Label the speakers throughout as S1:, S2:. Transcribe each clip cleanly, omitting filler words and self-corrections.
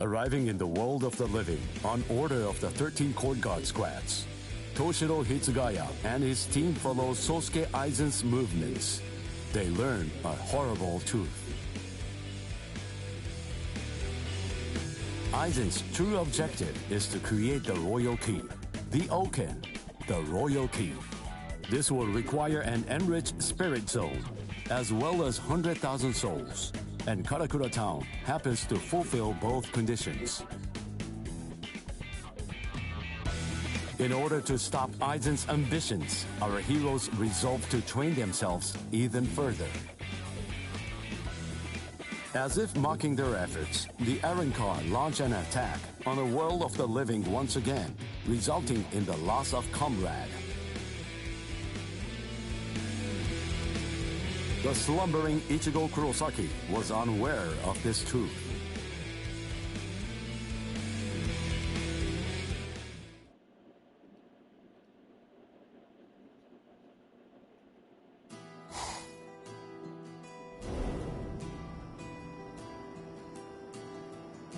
S1: Arriving in the world of the living on order of the 13 Court Guard squads, Toshiro Hitsugaya and his team follow Sosuke Aizen's movements. They learn a horrible truth. Aizen's true objective is to create the royal key, the Oken, the royal key. This will require an enriched spirit zone, as well as 100,000 souls, and Karakura Town happens to fulfill both conditions. In order to stop Aizen's ambitions, our heroes resolve to train themselves even further. As if mocking their efforts, the Arrancar launch an attack on a world of the living once again, resulting in the loss of comrade. The slumbering Ichigo Kurosaki was unaware of this truth.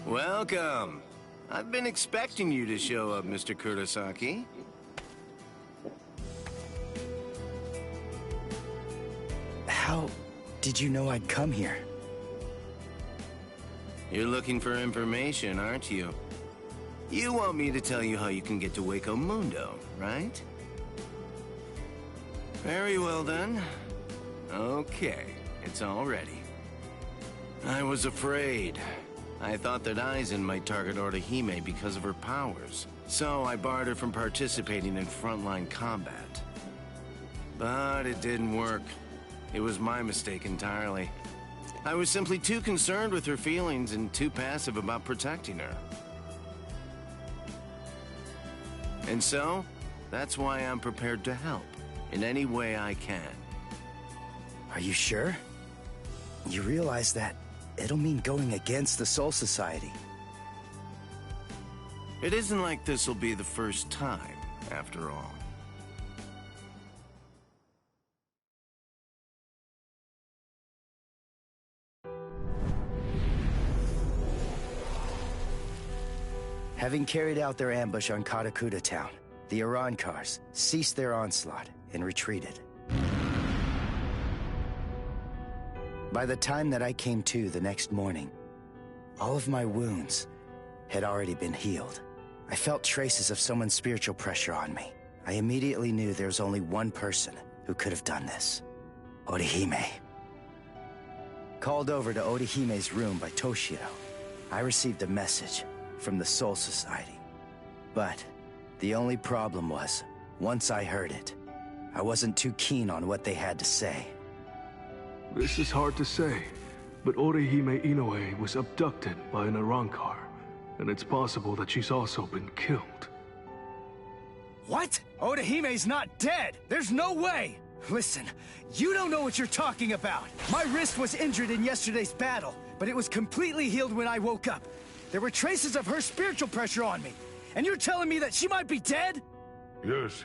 S2: Welcome. I've been expecting you to show up, Mr. Kurosaki.
S3: How did you know I'd come here?
S2: You're looking for information, aren't you? You want me to tell you how you can get to Hueco Mundo, right? Very well then. Okay, it's all ready. I was afraid. I thought that Aizen might target Orihime because of her powers, so I barred her from participating in frontline combat. But it didn't work. It was my mistake entirely. I was simply too concerned with her feelings and too passive about protecting her. And so, that's why I'm prepared to help in any way I can.
S3: Are you sure? You realize that it'll mean going against the Soul Society.
S2: It isn't like this'll be the first time, after all.
S3: Having carried out their ambush on Karakura Town, the Arrancars ceased their onslaught and retreated. By the time that I came to the next morning, all of my wounds had already been healed. I felt traces of someone's spiritual pressure on me. I immediately knew there was only one person who could have done this. Orihime. Called over to Orihime's room by Toshiro, I received a message from the Soul Society. But the only problem was, once I heard it, I wasn't too keen on what they had to say.
S4: This is hard to say, but Orihime Inoue was abducted by an Arrancar, and it's possible that she's also been killed.
S5: What? Orihime's not dead! There's no way! Listen, you don't know what you're talking about! My wrist was injured in yesterday's battle, but it was completely healed when I woke up. There were traces of her spiritual pressure on me, and you're telling me that she might be dead?
S6: Yes,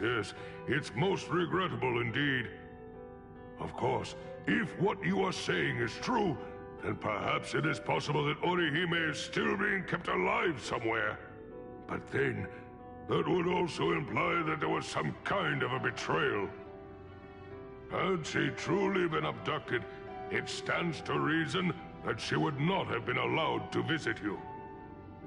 S6: it's most regrettable indeed. Of course, if what you are saying is true, then perhaps it is possible that Orihime is still being kept alive somewhere. But then, that would also imply that there was some kind of a betrayal. Had she truly been abducted, it stands to reason that she would not have been allowed to visit you.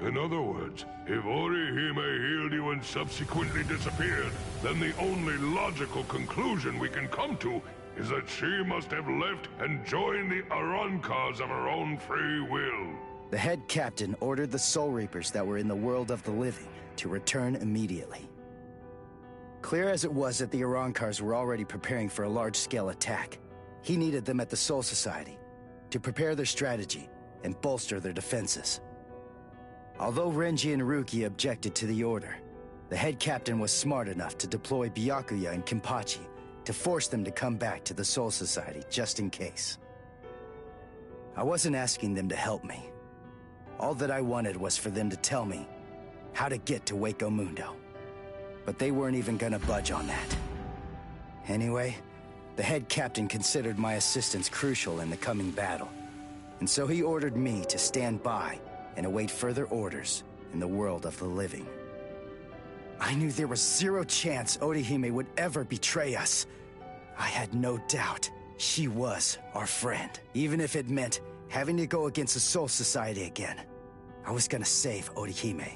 S6: In other words, if Orihime healed you and subsequently disappeared, then the only logical conclusion we can come to is that she must have left and joined the Arrancars of her own free will.
S3: The head captain ordered the Soul Reapers that were in the world of the living to return immediately. Clear as it was that the Arrancars were already preparing for a large-scale attack, he needed them at the Soul Society to prepare their strategy and bolster their defenses. Although Renji and Ruki objected to the order, the head captain was smart enough to deploy Byakuya and Kenpachi to force them to come back to the Soul Society, just in case. I wasn't asking them to help me. All that I wanted was for them to tell me how to get to Hueco Mundo. But they weren't even gonna budge on that. Anyway, the head captain considered my assistance crucial in the coming battle, and so he ordered me to stand by and await further orders in the world of the living. I knew there was zero chance Orihime would ever betray us. I had no doubt she was our friend, even if it meant having to go against the Soul Society again. I was gonna save Orihime.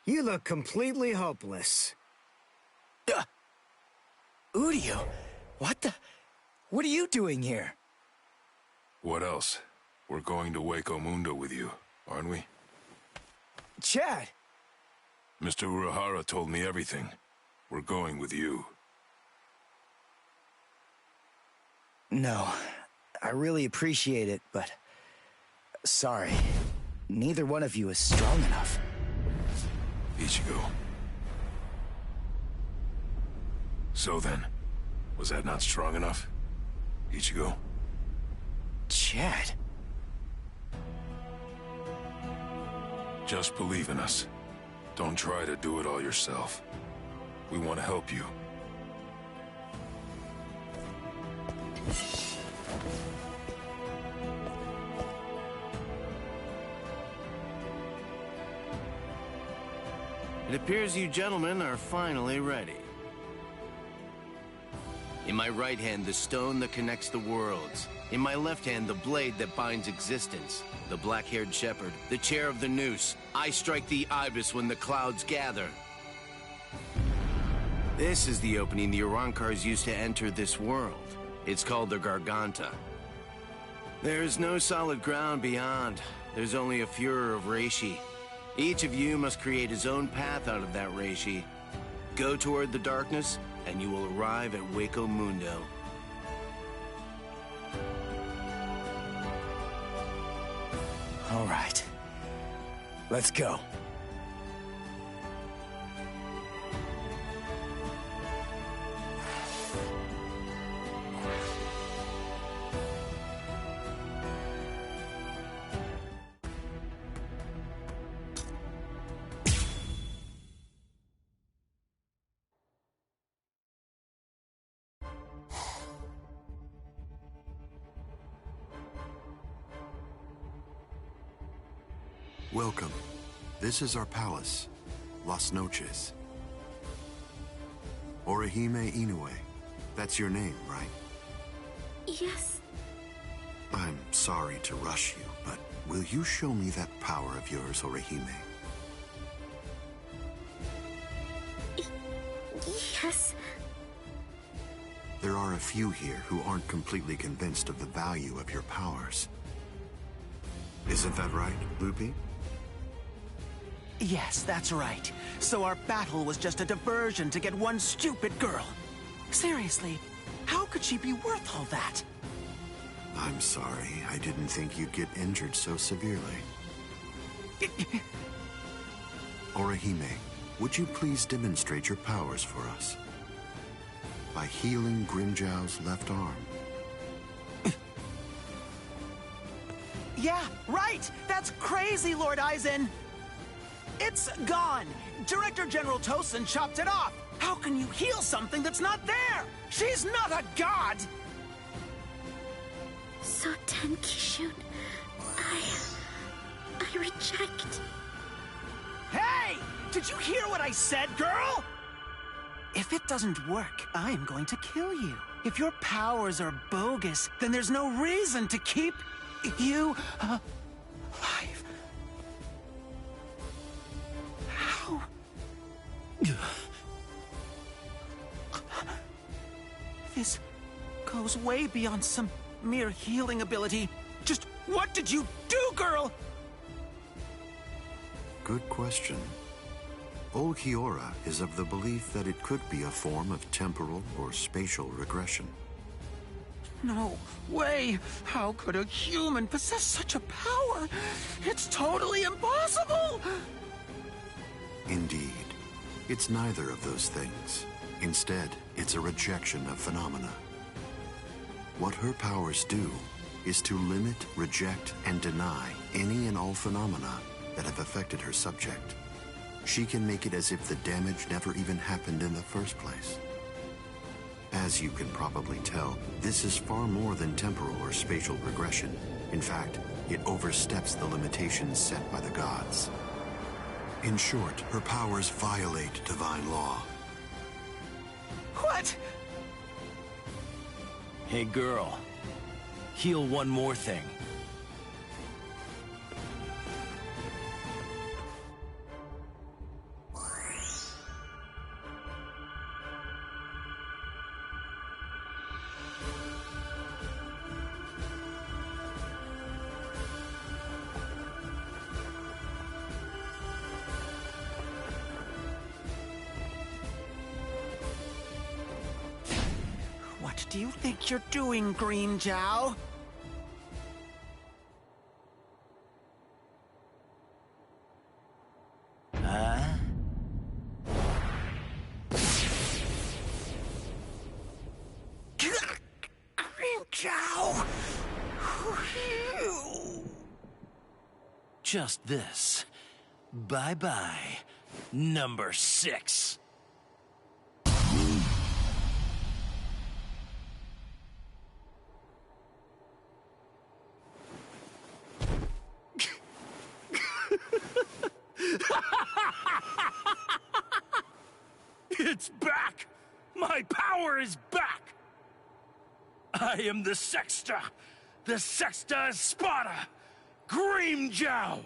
S5: You look completely hopeless.
S3: Uryu, what are you doing here?
S7: What else? We're going to Hueco Mundo with you, aren't we?
S5: Chad!
S7: Mr. Urahara told me everything. We're going with you.
S3: No, I really appreciate it, but... sorry. Neither one of you is strong enough.
S7: Ichigo. So then, was that not strong enough? Ichigo?
S3: Chad.
S7: Just believe in us. Don't try to do it all yourself. We want to help you.
S2: It appears you gentlemen are finally ready. In my right hand, the stone that connects the worlds. In my left hand, the blade that binds existence. The black-haired shepherd, the chair of the noose. I strike the ibis when the clouds gather. This is the opening the Urankars used to enter this world. It's called the Garganta. There's no solid ground beyond. There's only a furor of reishi. Each of you must create his own path out of that reishi. Go toward the darkness, and you will arrive at Hueco Mundo.
S3: All right. Let's go.
S8: Welcome. This is our palace, Las Noches. Orihime Inoue. That's your name, right?
S9: Yes.
S8: I'm sorry to rush you, but will you show me that power of yours, Orihime?
S9: Yes.
S8: There are a few here who aren't completely convinced of the value of your powers. Isn't that right, Lupi?
S10: Yes, that's right. So our battle was just a diversion to get one stupid girl. Seriously, how could she be worth all that?
S8: I'm sorry. I didn't think you'd get injured so severely. Orihime, would you please demonstrate your powers for us? By healing Grimjow's left arm.
S10: Yeah, right! That's crazy, Lord Aizen! It's gone! Director General Tosin chopped it off! How can you heal something that's not there? She's not a god!
S9: So Tenkishun, I reject.
S10: Hey! Did you hear what I said, girl? If it doesn't work, I'm going to kill you. If your powers are bogus, then there's no reason to keep you alive. How? This goes way beyond some mere healing ability. Just what did you do, girl?
S8: Good question. Old Kiora is of the belief that it could be a form of temporal or spatial regression.
S10: No way! How could a human possess such a power? It's totally impossible!
S8: Indeed. It's neither of those things. Instead, it's a rejection of phenomena. What her powers do is to limit, reject, and deny any and all phenomena that have affected her subject. She can make it as if the damage never even happened in the first place. As you can probably tell, this is far more than temporal or spatial regression. In fact, it oversteps the limitations set by the gods. In short, her powers violate divine law.
S10: What?
S11: Hey, girl. Heal one more thing.
S10: What do you think you're doing, Green Jow?
S11: Huh?
S10: Green Jow!
S11: Just this. Bye-bye, number 6. It's back! My power is back! I am the Sexta Espada, Grimmjow!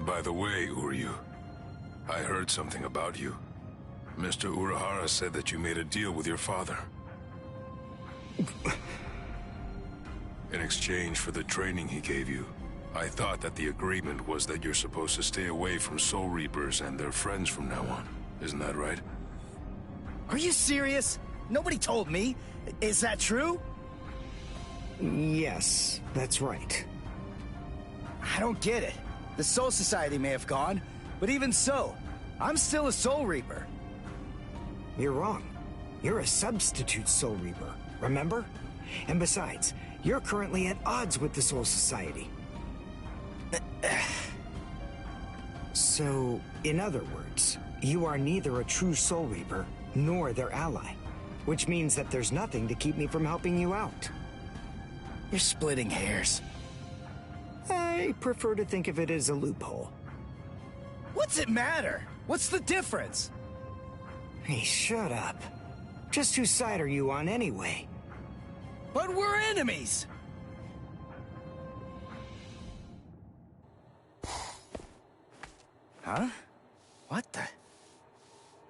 S7: By the way, Uryu, I heard something about you. Mr. Urahara said that you made a deal with your father. In exchange for the training he gave you, I thought that the agreement was that you're supposed to stay away from Soul Reapers and their friends from now on. Isn't that right?
S5: Are you serious? Nobody told me. Is that true?
S3: Yes, that's right.
S5: I don't get it. The Soul Society may have gone, but even so, I'm still a Soul Reaper.
S12: You're wrong. You're a substitute Soul Reaper, remember? And besides, you're currently at odds with the Soul Society. So, in other words, you are neither a true Soul Reaper nor their ally, which means that there's nothing to keep me from helping you out.
S5: You're splitting hairs.
S12: I prefer to think of it as a loophole.
S5: What's it matter? What's the difference?
S12: Hey, shut up. Just whose side are you on anyway?
S5: But we're enemies! Huh? What the?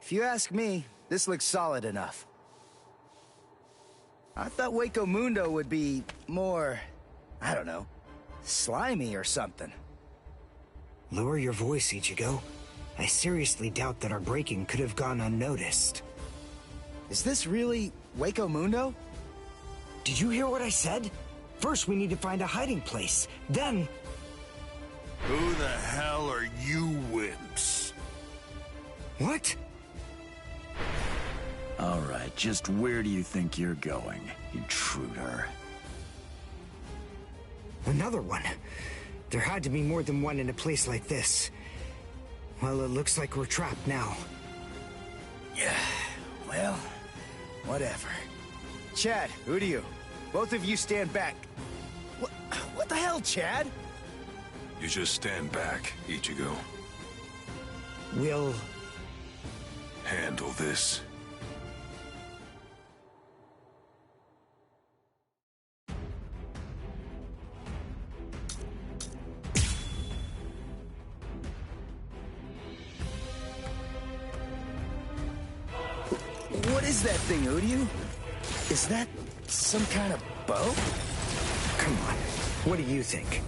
S5: If you ask me, this looks solid enough. I thought Hueco Mundo would be more, I don't know, slimy or something.
S12: Lower your voice, Ichigo. I seriously doubt that our breaking could have gone unnoticed.
S5: Is this really Hueco Mundo?
S12: Did you hear what I said? First, we need to find a hiding place. Then...
S11: Who the hell are you wimps?
S12: What?
S11: All right, just where do you think you're going, intruder?
S12: Another one. There had to be more than one in a place like this. Well, it looks like we're trapped now.
S5: Yeah, well, whatever. Chad, Uryu, both of you stand back. What the hell, Chad?
S7: You just stand back, Ichigo.
S12: We'll...
S7: handle this.
S5: What is that thing, Uryu? Is that some kind of bow?
S12: Come on, what do you think?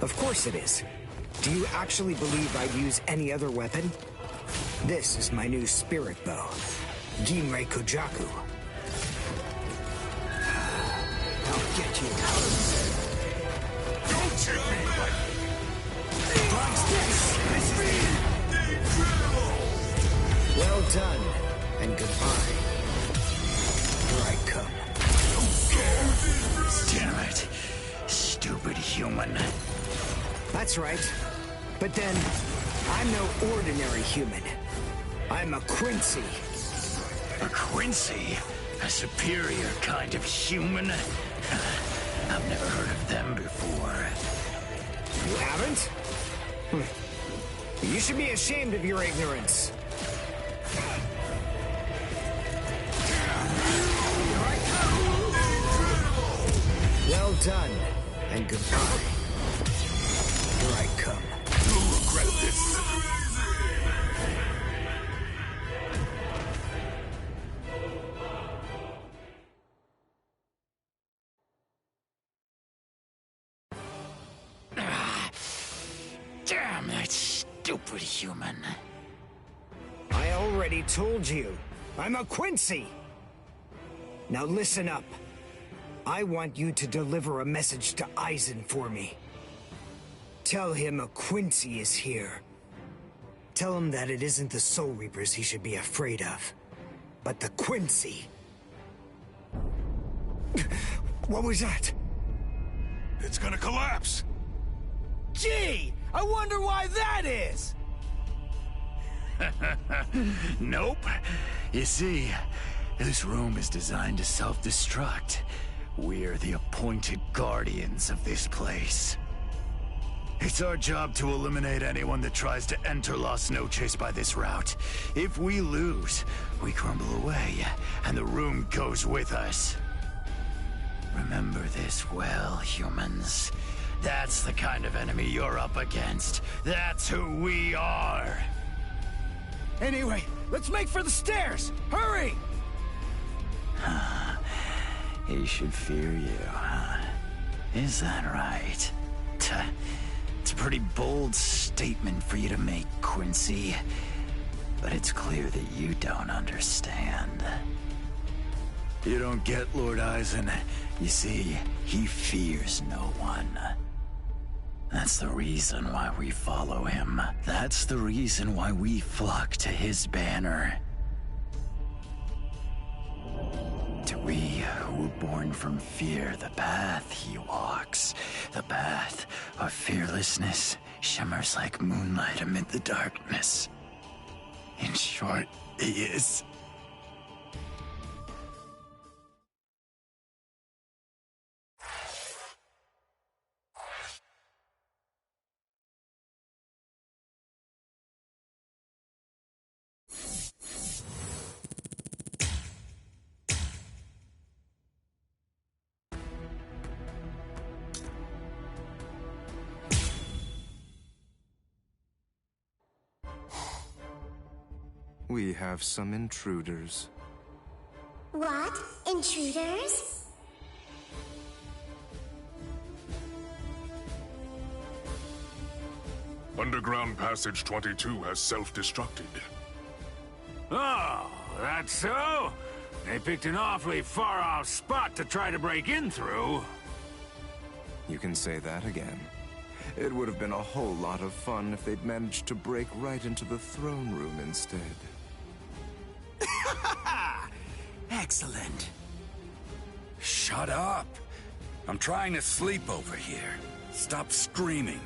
S12: Of course it is. Do you actually believe I'd use any other weapon? This is my new spirit bow, Ginrei Kojaku. I'll get you out of here. Don't take me! Well done, and goodbye. Here I come.
S11: Damn it. Stupid human.
S12: That's right. But then, I'm no ordinary human. I'm a Quincy.
S11: A Quincy? A superior kind of human? I've never heard of them before.
S12: You haven't? You should be ashamed of your ignorance. Well done, and goodbye. Here I come.
S11: You'll regret this. Damn that stupid human.
S12: I already told you. I'm a Quincy. Now listen up. I want you to deliver a message to Aizen for me. Tell him a Quincy is here. Tell him that it isn't the Soul Reapers he should be afraid of, but the Quincy. What was that?
S7: It's gonna collapse!
S5: Gee! I wonder why that is!
S11: Nope. You see, this room is designed to self-destruct. We're the appointed guardians of this place. It's our job to eliminate anyone that tries to enter Las Noches by this route. If we lose, we crumble away, and the room goes with us. Remember this well, humans. That's the kind of enemy you're up against. That's who we are.
S5: Anyway, let's make for the stairs! Hurry!
S11: He should fear you, huh? Is that right? It's a pretty bold statement for you to make, Quincy. But it's clear that you don't understand. You don't get Lord Aizen. You see, he fears no one. That's the reason why we follow him. That's the reason why we flock to his banner. To we who were born from fear, the path he walks, the path of fearlessness, shimmers like moonlight amid the darkness. In short, he is...
S13: We have some intruders.
S9: What? Intruders?
S6: Underground Passage 22 has self-destructed.
S14: Oh, that's so? They picked an awfully far-off spot to try to break in through.
S13: You can say that again. It would have been a whole lot of fun if they'd managed to break right into the throne room instead.
S5: Excellent.
S15: Shut up! I'm trying to sleep over here. Stop screaming.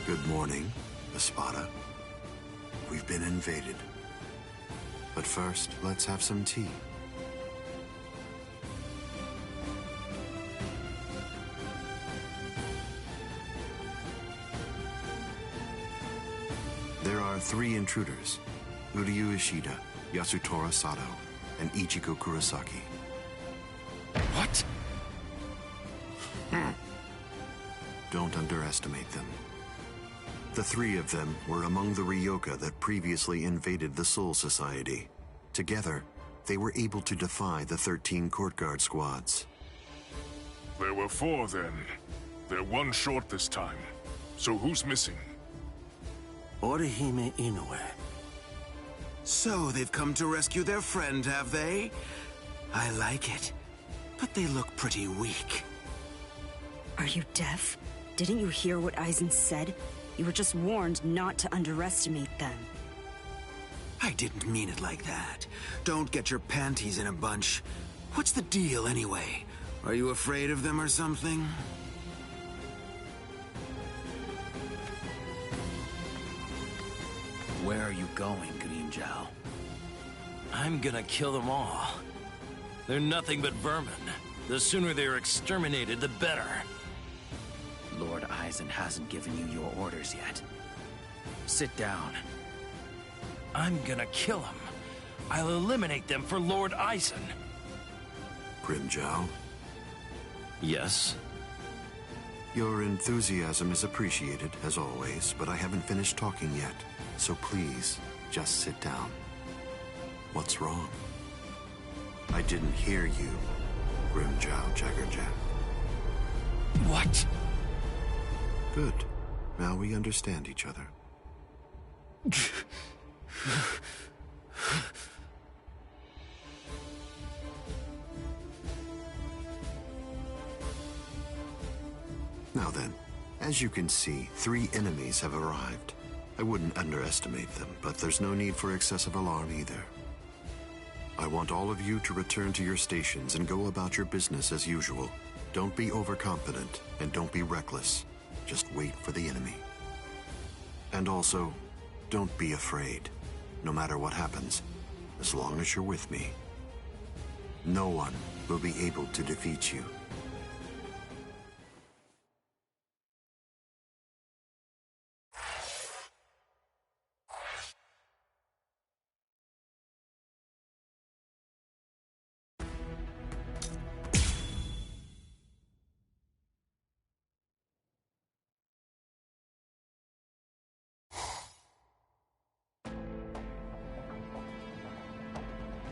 S8: Good morning, Espada. We've been invaded. But first, let's have some tea. There are 3 intruders: Uryu Ishida, Yasutora Sato, and Ichiko Kurosaki.
S15: What?
S8: don't underestimate them. The three of them were among the Ryoka that previously invaded the Soul Society. Together, they were able to defy the 13 court guard squads.
S6: There were 4 then. They're 1 short this time. So who's missing?
S2: Orihime Inoue.
S10: So they've come to rescue their friend, have they? I like it. But they look pretty weak.
S16: Are you deaf? Didn't you hear what Aizen said? You were just warned not to underestimate them.
S10: I didn't mean it like that. Don't get your panties in a bunch. What's the deal, anyway? Are you afraid of them or something?
S11: Where are you going, Grimmjow?
S2: I'm gonna kill them all. They're nothing but vermin. The sooner they're exterminated, the better.
S11: Lord Aizen hasn't given you your orders yet. Sit down.
S2: I'm gonna kill them. I'll eliminate them for Lord Aizen.
S8: Grimmjow?
S2: Yes?
S8: Your enthusiasm is appreciated, as always, but I haven't finished talking yet. So please, just sit down. What's wrong? I didn't hear you, Grimmjow Jaggerjack.
S2: What?
S8: Good. Now we understand each other. Now then, as you can see, 3 enemies have arrived. I wouldn't underestimate them, but there's no need for excessive alarm either. I want all of you to return to your stations and go about your business as usual. Don't be overconfident, and don't be reckless. Just wait for the enemy. And also, don't be afraid. No matter what happens, as long as you're with me, no one will be able to defeat you.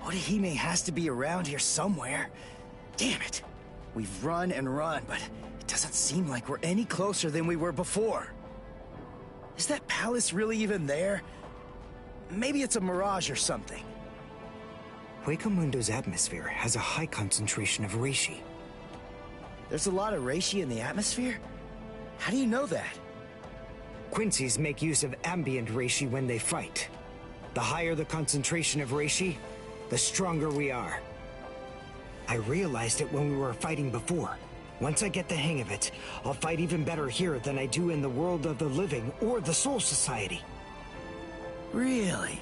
S5: Orihime has to be around here somewhere. Damn it. We've run and run, but it doesn't seem like we're any closer than we were before. Is that palace really even there? Maybe it's a mirage or something.
S12: Hueco Mundo's atmosphere has a high concentration of reishi.
S5: There's a lot of reishi in the atmosphere? How do you know that?
S12: Quincy's make use of ambient reishi when they fight. The higher the concentration of reishi, the stronger we are. I realized it when we were fighting before. Once I get the hang of it, I'll fight even better here than I do in the world of the living or the Soul Society.
S5: Really?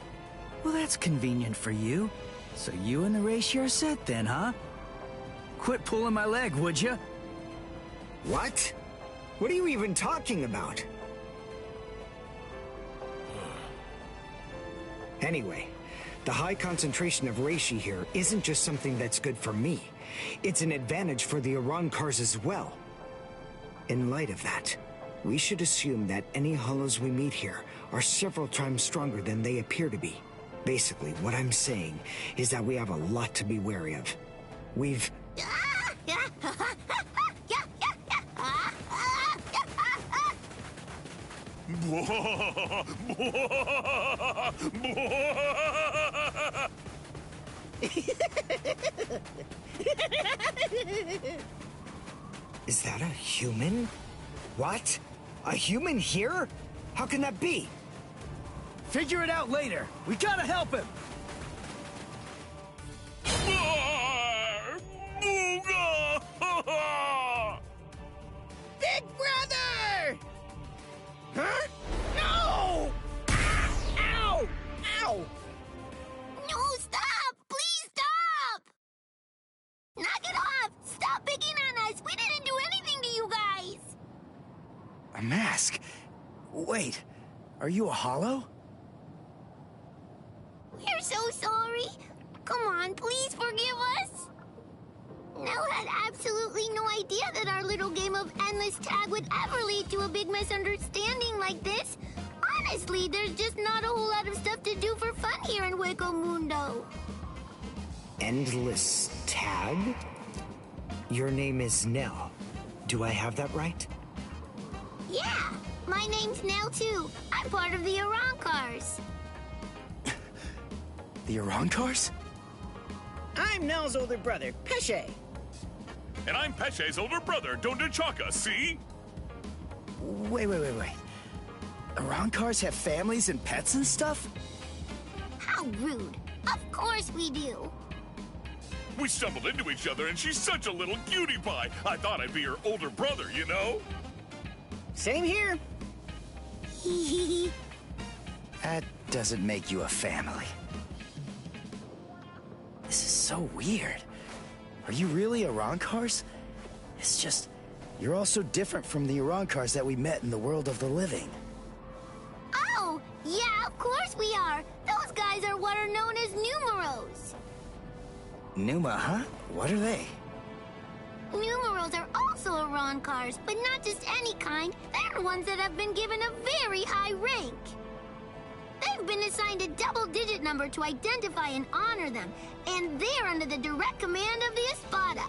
S5: Well, that's convenient for you. So you and the reishi are set then, huh? Quit pulling my leg, would you?
S12: What? What are you even talking about? Anyway, the high concentration of reishi here isn't just something that's good for me. It's an advantage for the Arancars as well. In light of that, we should assume that any hollows we meet here are several times stronger than they appear to be. Basically, what I'm saying is that we have a lot to be wary of. We've... Is that a human? What? A human here? How can that be?
S5: Figure it out later. We gotta help him.
S17: Big brother! Huh? No! Ow! Ow!
S9: No, stop! Please stop! Knock it off! Stop picking on us! We didn't do anything to you guys!
S5: A mask? Wait, are you a hollow?
S9: We're so sorry. Come on, please forgive us. Nell had absolutely no idea that our little game of endless tag would ever lead to a big misunderstanding like this. Honestly, there's just not a whole lot of stuff to do for fun here in Hueco Mundo.
S12: Endless tag? Your name is Nell. Do I have that right?
S9: Yeah, my name's Nell too. I'm part of the Arancars.
S3: The Arancars?
S17: I'm Nell's older brother, Pesce.
S18: And I'm Pesce's older brother, Dondechaka, see?
S3: Wait. Arancars have families and pets and stuff?
S9: How rude. Of course we do.
S18: We stumbled into each other and she's such a little cutie pie. I thought I'd be her older brother, you know?
S17: Same here.
S3: That doesn't make you a family. This is so weird. Are you really Arancars? It's just, you're all so different from the Arancars that we met in the world of the living.
S9: Oh, yeah, of course we are. Those guys are what are known as numeros.
S3: Numa, huh? What are they?
S9: Numeros are also Arancars, but not just any kind. They're ones that have been given a very high rank. They've been assigned a double-digit number to identify and honor them, and they're under the direct command of the Espada.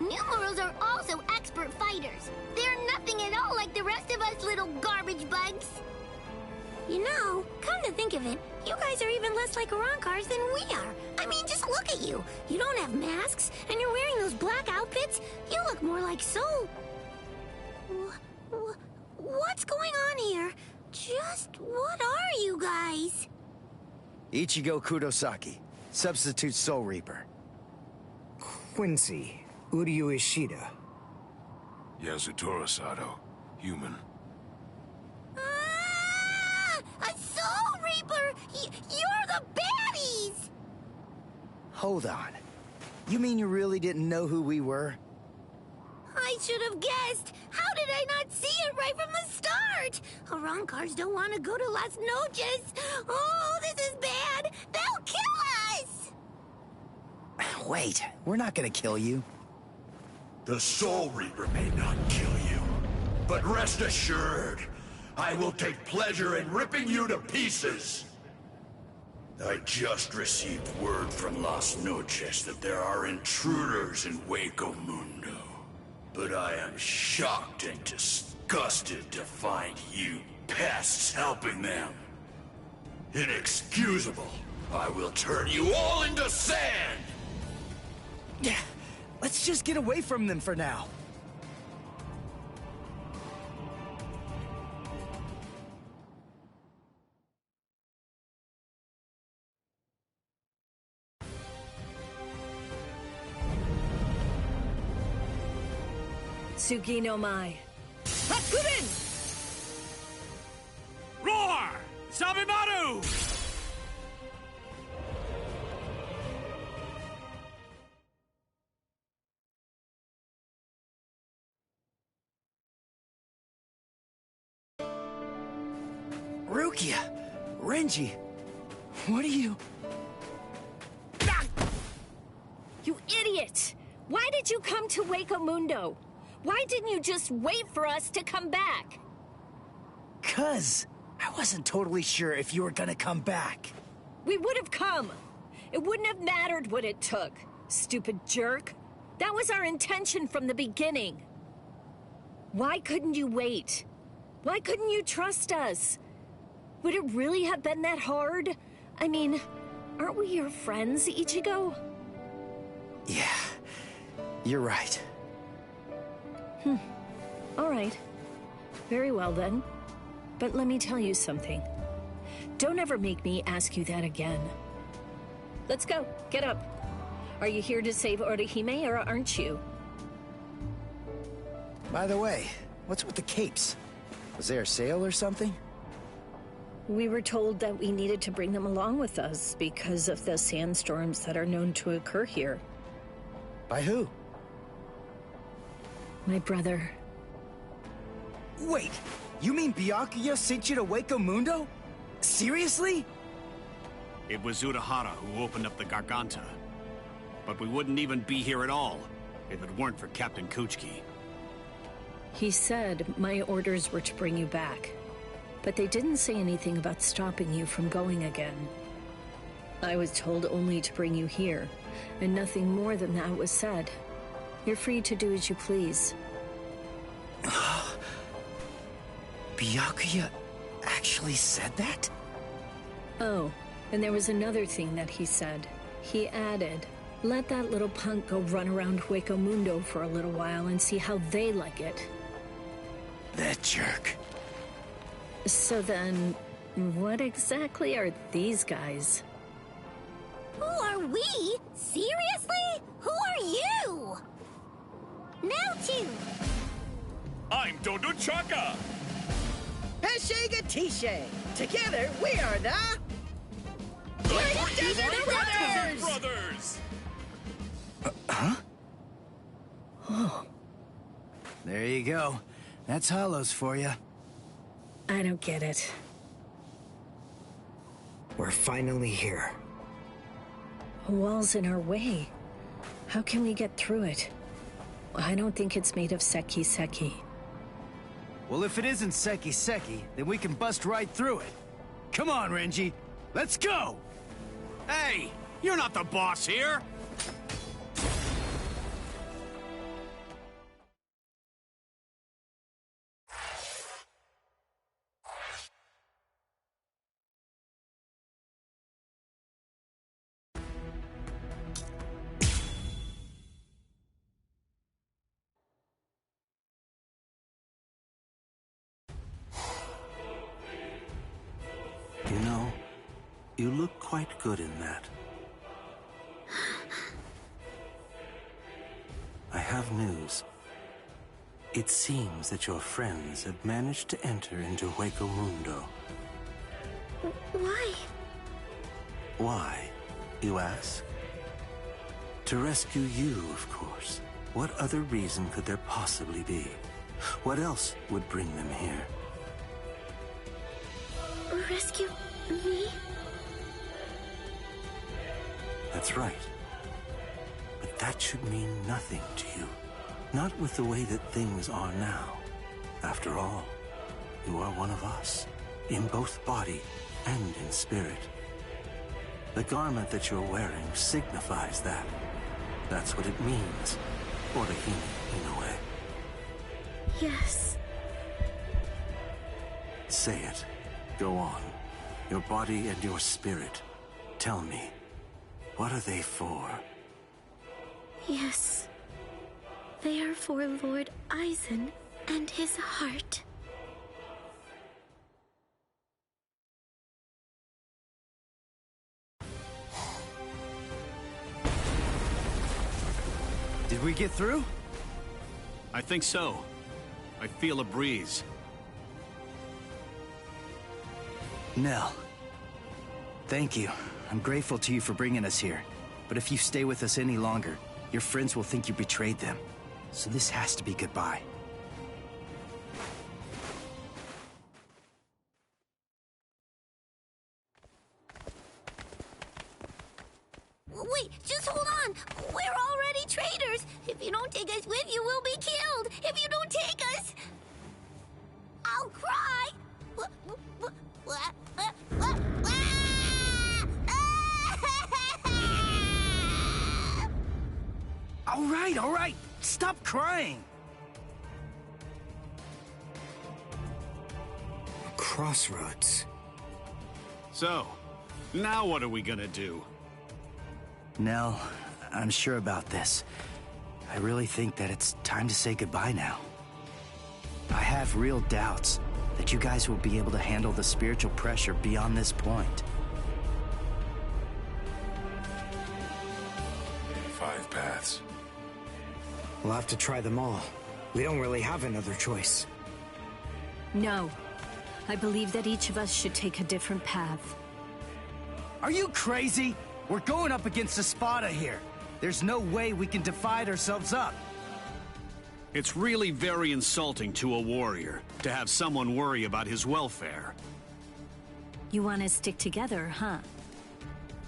S9: Numeros are also expert fighters. They're nothing at all like the rest of us little garbage bugs. You know, come to think of it, you guys are even less like Arancars than we are. I mean, just look at you. You don't have masks, and you're wearing those black outfits. You look more like Soul. What's going on here? Just what are you guys?
S3: Ichigo Kurosaki, substitute Soul Reaper.
S12: Quincy, Uryu Ishida.
S7: Yasutoro Sato, human.
S9: A Soul Reaper! You're the baddies!
S3: Hold on. You mean you really didn't know who we were?
S9: I should have guessed. How did I not see it right from the start? Arancars don't want to go to Las Noches. Oh, this is bad. They'll kill us.
S3: Wait, we're not gonna kill you.
S19: The Soul Reaper may not kill you, but rest assured, I will take pleasure in ripping you to pieces. I just received word from Las Noches that there are intruders in Hueco Mundo. But I am shocked and disgusted to find you pests helping them. Inexcusable. I will turn you all into sand!
S3: Yeah, let's just get away from them for now.
S20: Tsugi no Mai.
S17: Hakurin!
S14: Roar! Sabimaru!
S3: Rukia! Renji! What are you...
S20: You idiot! Why did you come to Hueco Mundo? Why didn't you just wait for us to come back?
S3: 'Cause I wasn't totally sure if you were gonna come back.
S20: We would have come. It wouldn't have mattered what it took, stupid jerk. That was our intention from the beginning. Why couldn't you wait? Why couldn't you trust us? Would it really have been that hard? I mean, aren't we your friends, Ichigo?
S3: Yeah, you're right.
S20: All right. Very well, then. But let me tell you something. Don't ever make me ask you that again. Let's go. Get up. Are you here to save Orihime, or aren't you?
S3: By the way, what's with the capes? Was there a sale or something?
S20: We were told that we needed to bring them along with us because of the sandstorms that are known to occur here.
S3: By who?
S20: My brother.
S5: Wait, you mean Byakuya sent you to Hueco Mundo? Seriously?
S21: It was Urahara who opened up the Garganta. but we wouldn't even be here at all if it weren't for Captain Kuchki.
S20: He said my orders were to bring you back, but they didn't say anything about stopping you from going again. I was told only to bring you here, and nothing more than that was said. You're free to do as you please.
S3: Byakuya actually said that?
S20: Oh, and there was another thing that he said. He added, let that little punk go run around Hueco Mundo for a little while and see how they like it.
S3: That jerk.
S20: So then, what exactly are these guys?
S9: Who are we? Seriously? Who are you? Melchu!
S18: I'm Dodo Chaka!
S17: Peshe Gatishe! Together, we are the...
S18: Desert Brothers!
S3: Huh?
S5: Oh. There you go. That's Hollows for you.
S20: I don't get it.
S12: We're finally here.
S20: A wall's in our way. How can we get through it? I don't think it's made of Seki.
S5: Well, if it isn't Seki, then we can bust right through it. Come on, Renji. Let's go!
S21: Hey! You're not the boss here!
S22: You know, you look quite good in that. I have news. It seems that your friends have managed to enter into Hueco Mundo.
S9: Why?
S22: Why, you ask? To rescue you, of course. What other reason could there possibly be? What else would bring them here?
S9: Rescue me?
S22: That's right. But that should mean nothing to you. Not with the way that things are now. After all, you are one of us, in both body and in spirit. The garment that you're wearing signifies that. That's what it means, Orihime, in a way.
S9: Yes.
S22: Say it. Go on. Your body and your spirit. Tell me, what are they for?
S9: Yes. They are for Lord Aizen and his heart.
S5: Did we get through?
S21: I think so. I feel a breeze.
S5: Nell. Thank you. I'm grateful to you for bringing us here. But if you stay with us any longer, your friends will think you betrayed them. So this has to be goodbye.
S9: Wait, just hold on. We're already traitors. If you don't take us with you, we'll be killed. If you don't take us, I'll cry.
S5: All right. Stop crying.
S12: Crossroads.
S21: So, now what are we gonna do?
S5: Nell, I'm sure about this. I really think that it's time to say goodbye now. I have real doubts that you guys will be able to handle the spiritual pressure beyond this point.
S7: 5 paths.
S12: We'll have to try them all. We don't really have another choice.
S20: No. I believe that each of us should take a different path.
S5: Are you crazy? We're going up against Espada here. There's no way we can divide ourselves up.
S21: It's really very insulting to a warrior to have someone worry about his welfare.
S20: You want to stick together, huh?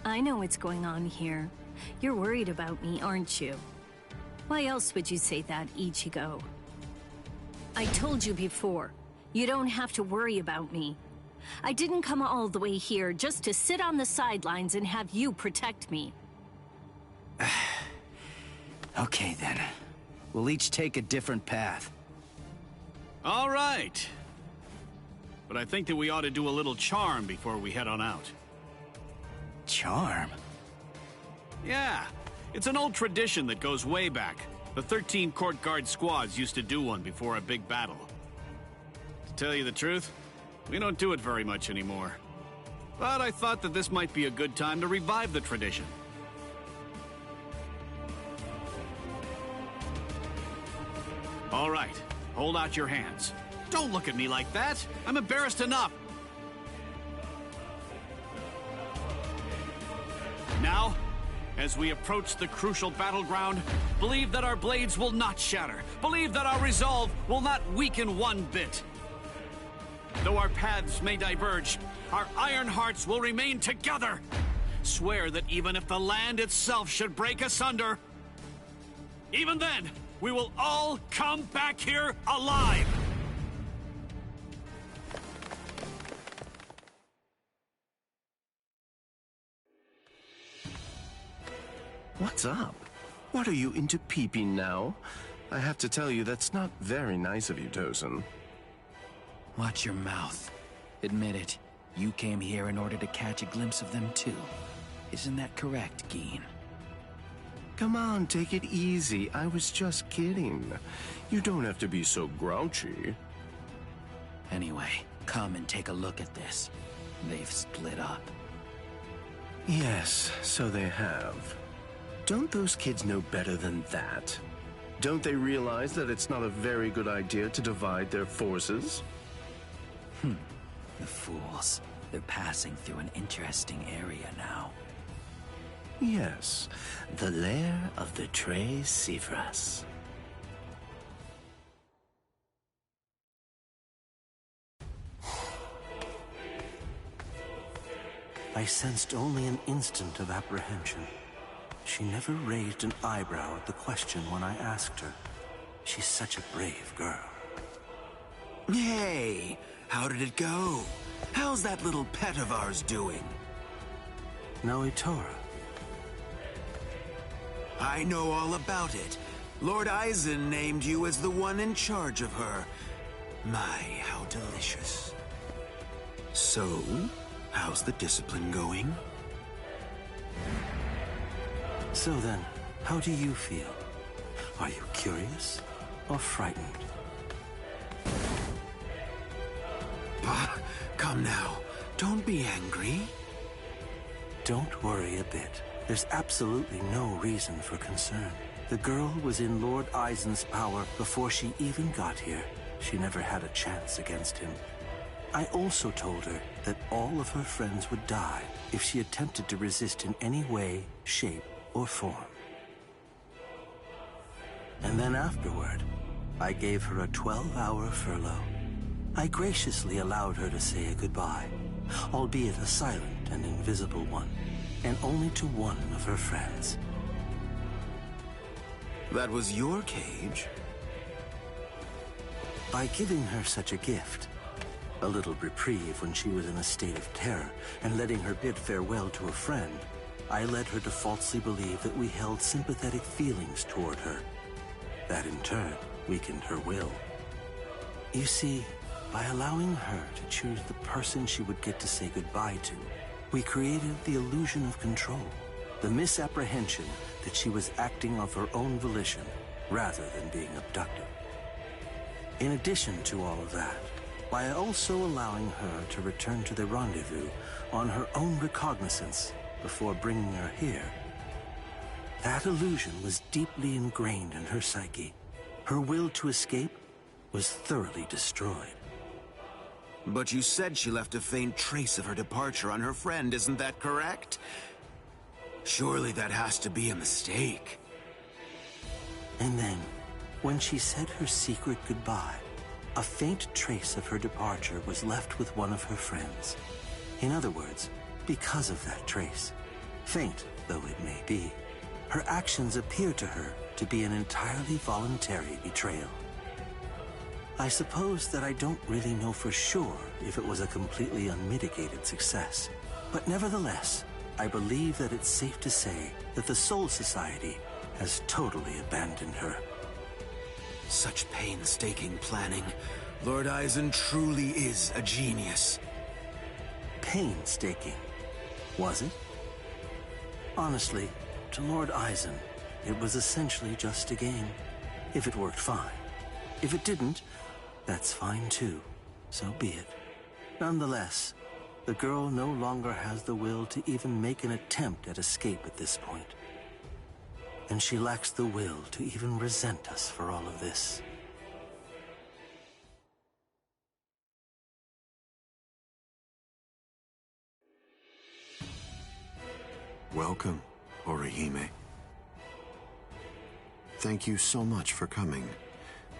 S20: I know what's going on here. You're worried about me, aren't you? Why else would you say that, Ichigo? I told you before, you don't have to worry about me. I didn't come all the way here just to sit on the sidelines and have you protect me.
S3: Okay, then. We'll each take a different path.
S21: All right. But I think that we ought to do a little charm before we head on out.
S3: Charm?
S21: Yeah. It's an old tradition that goes way back. The 13 court guard squads used to do one before a big battle. To tell you the truth, we don't do it very much anymore. But I thought that this might be a good time to revive the tradition. All right, hold out your hands. Don't look at me like that. I'm embarrassed enough. Now, as we approach the crucial battleground, believe that our blades will not shatter. Believe that our resolve will not weaken one bit. Though our paths may diverge, our iron hearts will remain together. Swear that even if the land itself should break asunder, even then, we will all come back here alive!
S2: What's up? What are you into peeping now? I have to tell you, that's not very nice of you, Tosin.
S1: Watch your mouth. Admit it. You came here in order to catch a glimpse of them too. Isn't that correct, Geen?
S2: Come on, take it easy. I was just kidding. You don't have to be so grouchy.
S1: Anyway, come and take a look at this. They've split up.
S2: Yes, so they have. Don't those kids know better than that? Don't they realize that it's not a very good idea to divide their forces?
S1: The fools. They're passing through an interesting area now.
S2: Yes, the lair of the Tres Cifras.
S22: I sensed only an instant of apprehension. She never raised an eyebrow at the question when I asked her. She's such a brave girl.
S4: Hey, how did it go? How's that little pet of ours doing?
S22: Noitora.
S4: I know all about it. Lord Eisen named you as the one in charge of her. My, how delicious. So, how's the discipline going?
S22: So then, how do you feel? Are you curious or frightened?
S4: Come now, don't be angry.
S22: Don't worry a bit. There's absolutely no reason for concern. The girl was in Lord Eisen's power before she even got here. She never had a chance against him. I also told her that all of her friends would die if she attempted to resist in any way, shape, or form. And then afterward, I gave her a 12-hour furlough. I graciously allowed her to say a goodbye, albeit a silent and invisible one, and only to one of her friends.
S4: That was your cage?
S22: By giving her such a gift, a little reprieve when she was in a state of terror, and letting her bid farewell to a friend, I led her to falsely believe that we held sympathetic feelings toward her. That in turn weakened her will. You see, by allowing her to choose the person she would get to say goodbye to, we created the illusion of control, the misapprehension that she was acting of her own volition rather than being abducted. In addition to all of that, by also allowing her to return to the rendezvous on her own recognizance before bringing her here, that illusion was deeply ingrained in her psyche. Her will to escape was thoroughly destroyed.
S4: But you said she left a faint trace of her departure on her friend, isn't that correct? Surely that has to be a mistake.
S22: And then, when she said her secret goodbye, a faint trace of her departure was left with one of her friends. In other words, because of that trace, faint though it may be, Her actions appear to her to be an entirely voluntary betrayal. I suppose that I don't really know for sure if it was a completely unmitigated success. But nevertheless, I believe that it's safe to say that the Soul Society has totally abandoned her.
S4: Such painstaking planning. Lord Eisen truly is a genius.
S22: Painstaking, was it? Honestly, to Lord Eisen, it was essentially just a game. If it worked, fine. If it didn't, that's fine too. So be it. Nonetheless, the girl no longer has the will to even make an attempt at escape at this point. And she lacks the will to even resent us for all of this.
S8: Welcome, Orihime. Thank you so much for coming.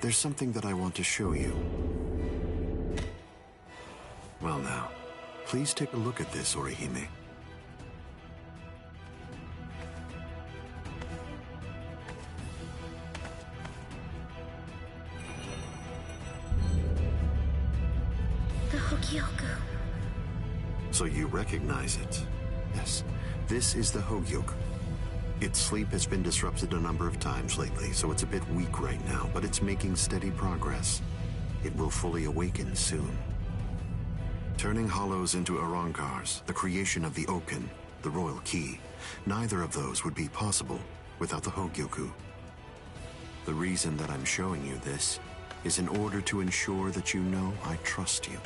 S8: There's something that I want to show you. Well now, please take a look at this, Orihime.
S9: The Hueco.
S8: So you recognize it? Yes, this is the Hogyoku. Its sleep has been disrupted a number of times lately, so it's a bit weak right now, but it's making steady progress. It will fully awaken soon. Turning hollows into Arankars, the creation of the Oken, the royal key, neither of those would be possible without the Hogyoku. The reason that I'm showing you this is in order to ensure that you know I trust you.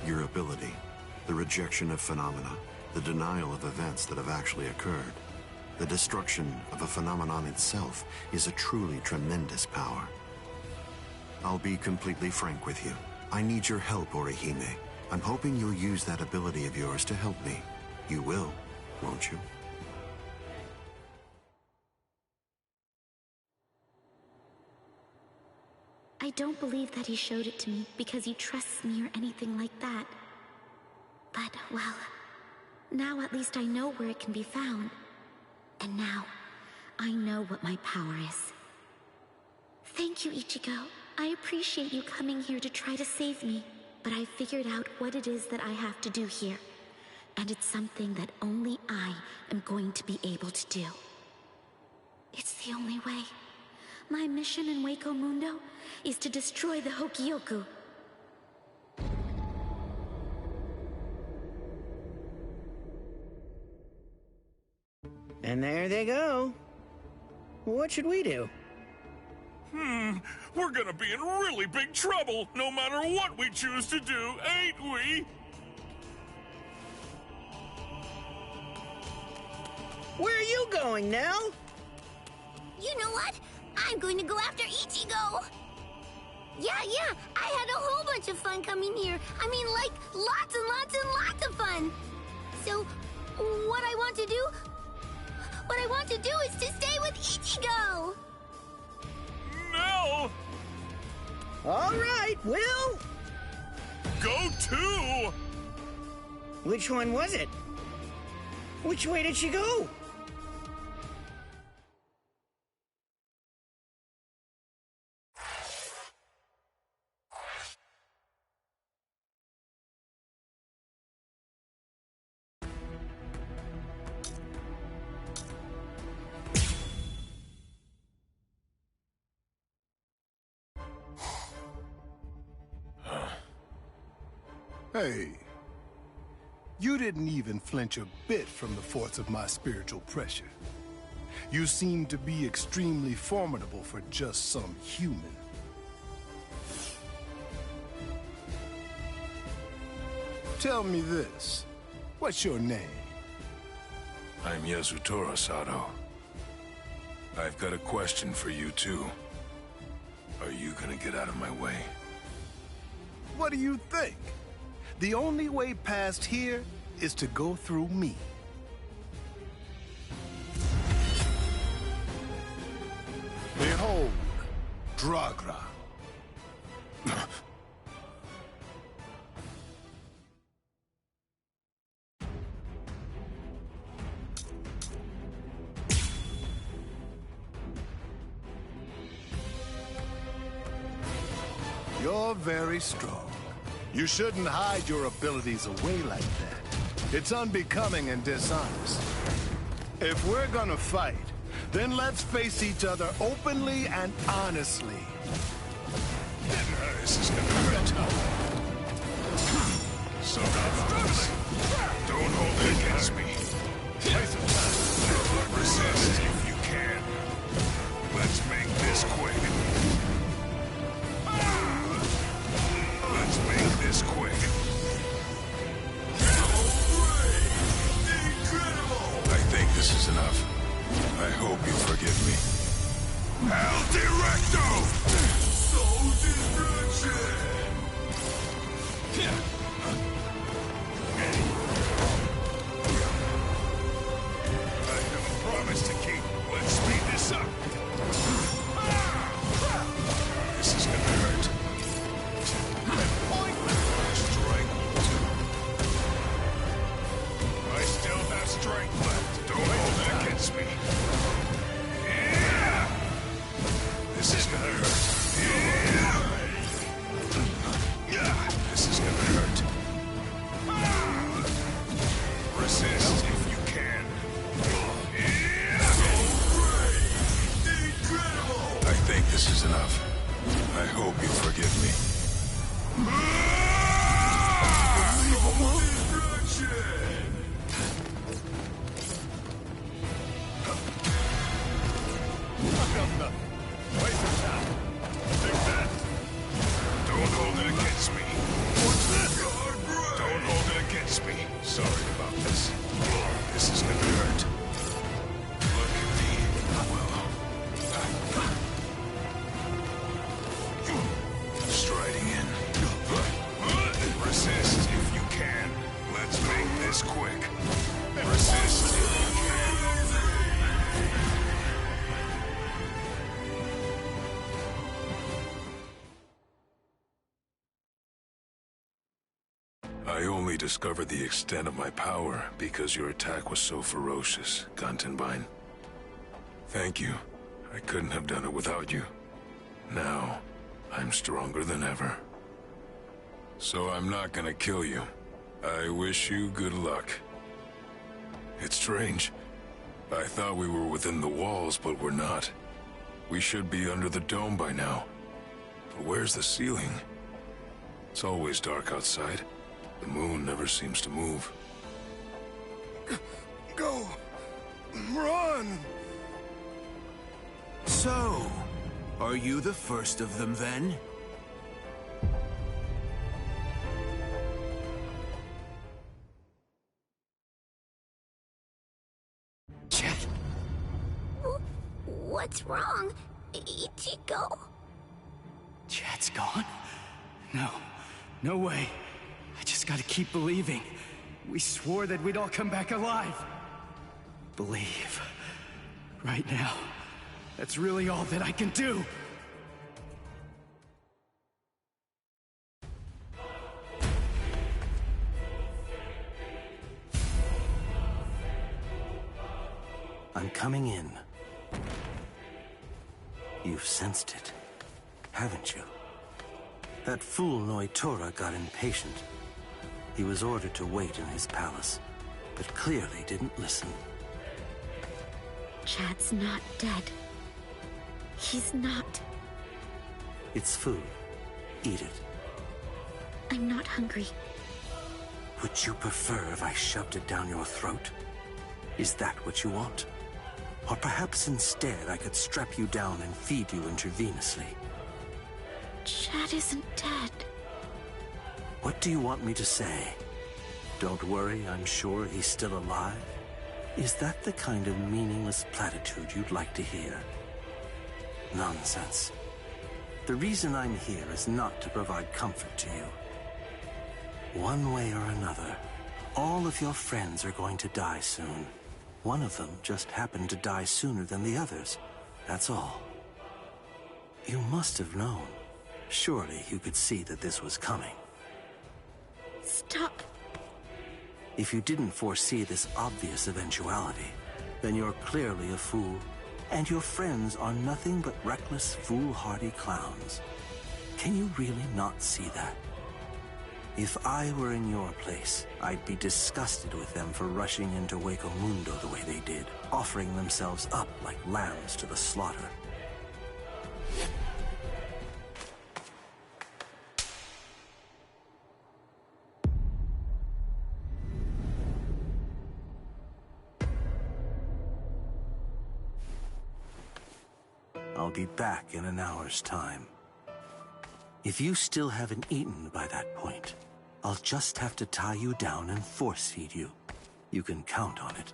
S8: Your ability, the rejection of phenomena, the denial of events that have actually occurred, the destruction of a phenomenon itself is a truly tremendous power. I'll be completely frank with you. I need your help, Orihime. I'm hoping you'll use that ability of yours to help me. You will, won't you?
S9: I don't believe that he showed it to me because he trusts me or anything like that. But, well, now at least I know where it can be found. And now, I know what my power is. Thank you, Ichigo. I appreciate you coming here to try to save me. But I figured out what it is that I have to do here. And it's something that only I am going to be able to do. It's the only way. My mission in Hueco Mundo is to destroy the Hogyoku.
S17: And there they go. What should we do?
S18: We're gonna be in really big trouble, no matter what we choose to do, ain't we?
S17: Where are you going, Nell?
S9: You know what? I'm going to go after Ichigo! Yeah, I had a whole bunch of fun coming here. I mean, like, lots and lots and lots of fun! So, what I want to do is to stay with Ichigo!
S18: No!
S17: All right, Will!
S18: Go too!
S17: Which one was it? Which way did she go?
S13: Hey, you didn't even flinch a bit from the force of my spiritual pressure. You seem to be extremely formidable for just some human. Tell me this, what's your name?
S7: I'm Yasutora Sato. I've got a question for you too. Are you gonna get out of my way?
S13: What do you think? The only way past here is to go through me. Behold, Dragra. You're very strong. You shouldn't hide your abilities away like that. It's unbecoming and dishonest. If we're gonna fight, then let's face each other openly and honestly.
S7: This is gonna hurt. So don't hold it against me. Resist if you can. Let's make this quick. Let's make this quick. I think this is enough. I hope you forgive me. El Directo! Soul destruction! I have a promise to keep. Let's speed this up. This is gonna hurt. I still have strength left. Don't hold it against me. Yeah! This is gonna hurt. Yeah! This is gonna hurt. Resist if you can. Incredible! I think this is enough. I hope you forgive me. Don't hold it against me. What's this? Don't hold it against me. Sorry about this. This is gonna hurt. Look at me. Striding in. Resist if you can. Let's make this quick. Resist if you can. I only discovered the extent of my power because your attack was so ferocious, Guntenbein. Thank you. I couldn't have done it without you. Now, I'm stronger than ever. So I'm not gonna kill you. I wish you good luck. It's strange. I thought we were within the walls, but we're not. We should be under the dome by now. But where's the ceiling? It's always dark outside. The moon never seems to move.
S4: Go! Run! So, are you the first of them then?
S9: Chet? What's wrong? Ichigo?
S5: Chet's gone? No. No way. I just gotta keep believing. We swore that we'd all come back alive. Believe. Right now. That's really all that I can do.
S22: I'm coming in. You've sensed it, haven't you? That fool Noitora got impatient. He was ordered to wait in his palace, but clearly didn't listen.
S9: Chad's not dead. He's not.
S22: It's food. Eat it.
S9: I'm not hungry.
S22: Would you prefer if I shoved it down your throat? Is that what you want? Or perhaps instead I could strap you down and feed you intravenously?
S9: Chad isn't dead.
S22: What do you want me to say? Don't worry, I'm sure he's still alive? Is that the kind of meaningless platitude you'd like to hear? Nonsense. The reason I'm here is not to provide comfort to you. One way or another, all of your friends are going to die soon. One of them just happened to die sooner than the others. That's all. You must have known. Surely you could see that this was coming.
S9: Stop.
S22: If you didn't foresee this obvious eventuality, then you're clearly a fool, and your friends are nothing but reckless, foolhardy clowns. Can you really not see that? If I were in your place, I'd be disgusted with them for rushing into Hueco Mundo the way they did, offering themselves up like lambs to the slaughter. I'll be back in an hour's time. If you still haven't eaten by that point, I'll just have to tie you down and force feed you. You can count on it.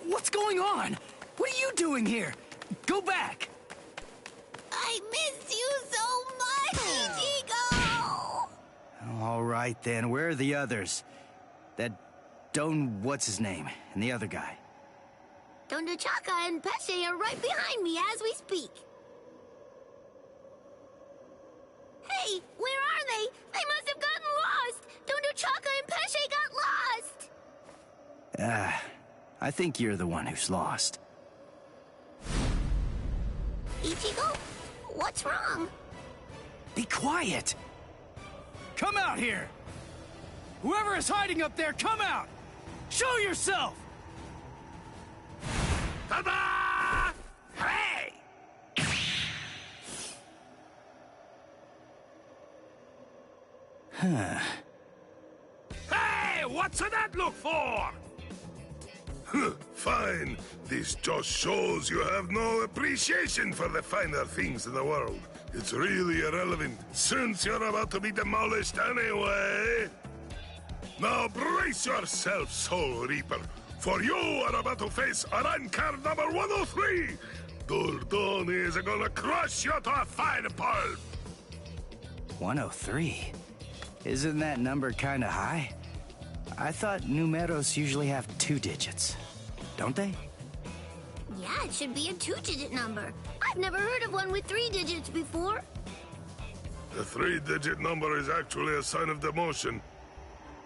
S5: What's going on? What are you doing here? Go back!
S9: I miss you so much, Ichigo!
S5: All right, then. Where are the others? That Don... what's his name? And the other guy?
S9: Don Chaka and Pesce are right behind me as we speak. Hey, where are they? They must have gotten lost! Don Chaka and Pesce got lost!
S5: I think you're the one who's lost.
S9: Ichigo, what's wrong?
S5: Be quiet! Come out here! Whoever is hiding up there, come out! Show yourself!
S19: Ta-da! Hey!
S5: Huh.
S19: Hey, what's that look for?
S7: Fine. This just shows you have no appreciation for the finer things in the world. It's really irrelevant, since you're about to be demolished anyway. Now brace yourself, Soul Reaper, for you are about to face a rank card number 103. Dordoni is gonna crush you to a fine pulp.
S5: 103? Isn't that number kinda high? I thought numeros usually have 2 digits. Don't they?
S9: Yeah, it should be a 2-digit number. I've never heard of one with 3 digits before.
S7: The 3-digit number is actually a sign of demotion.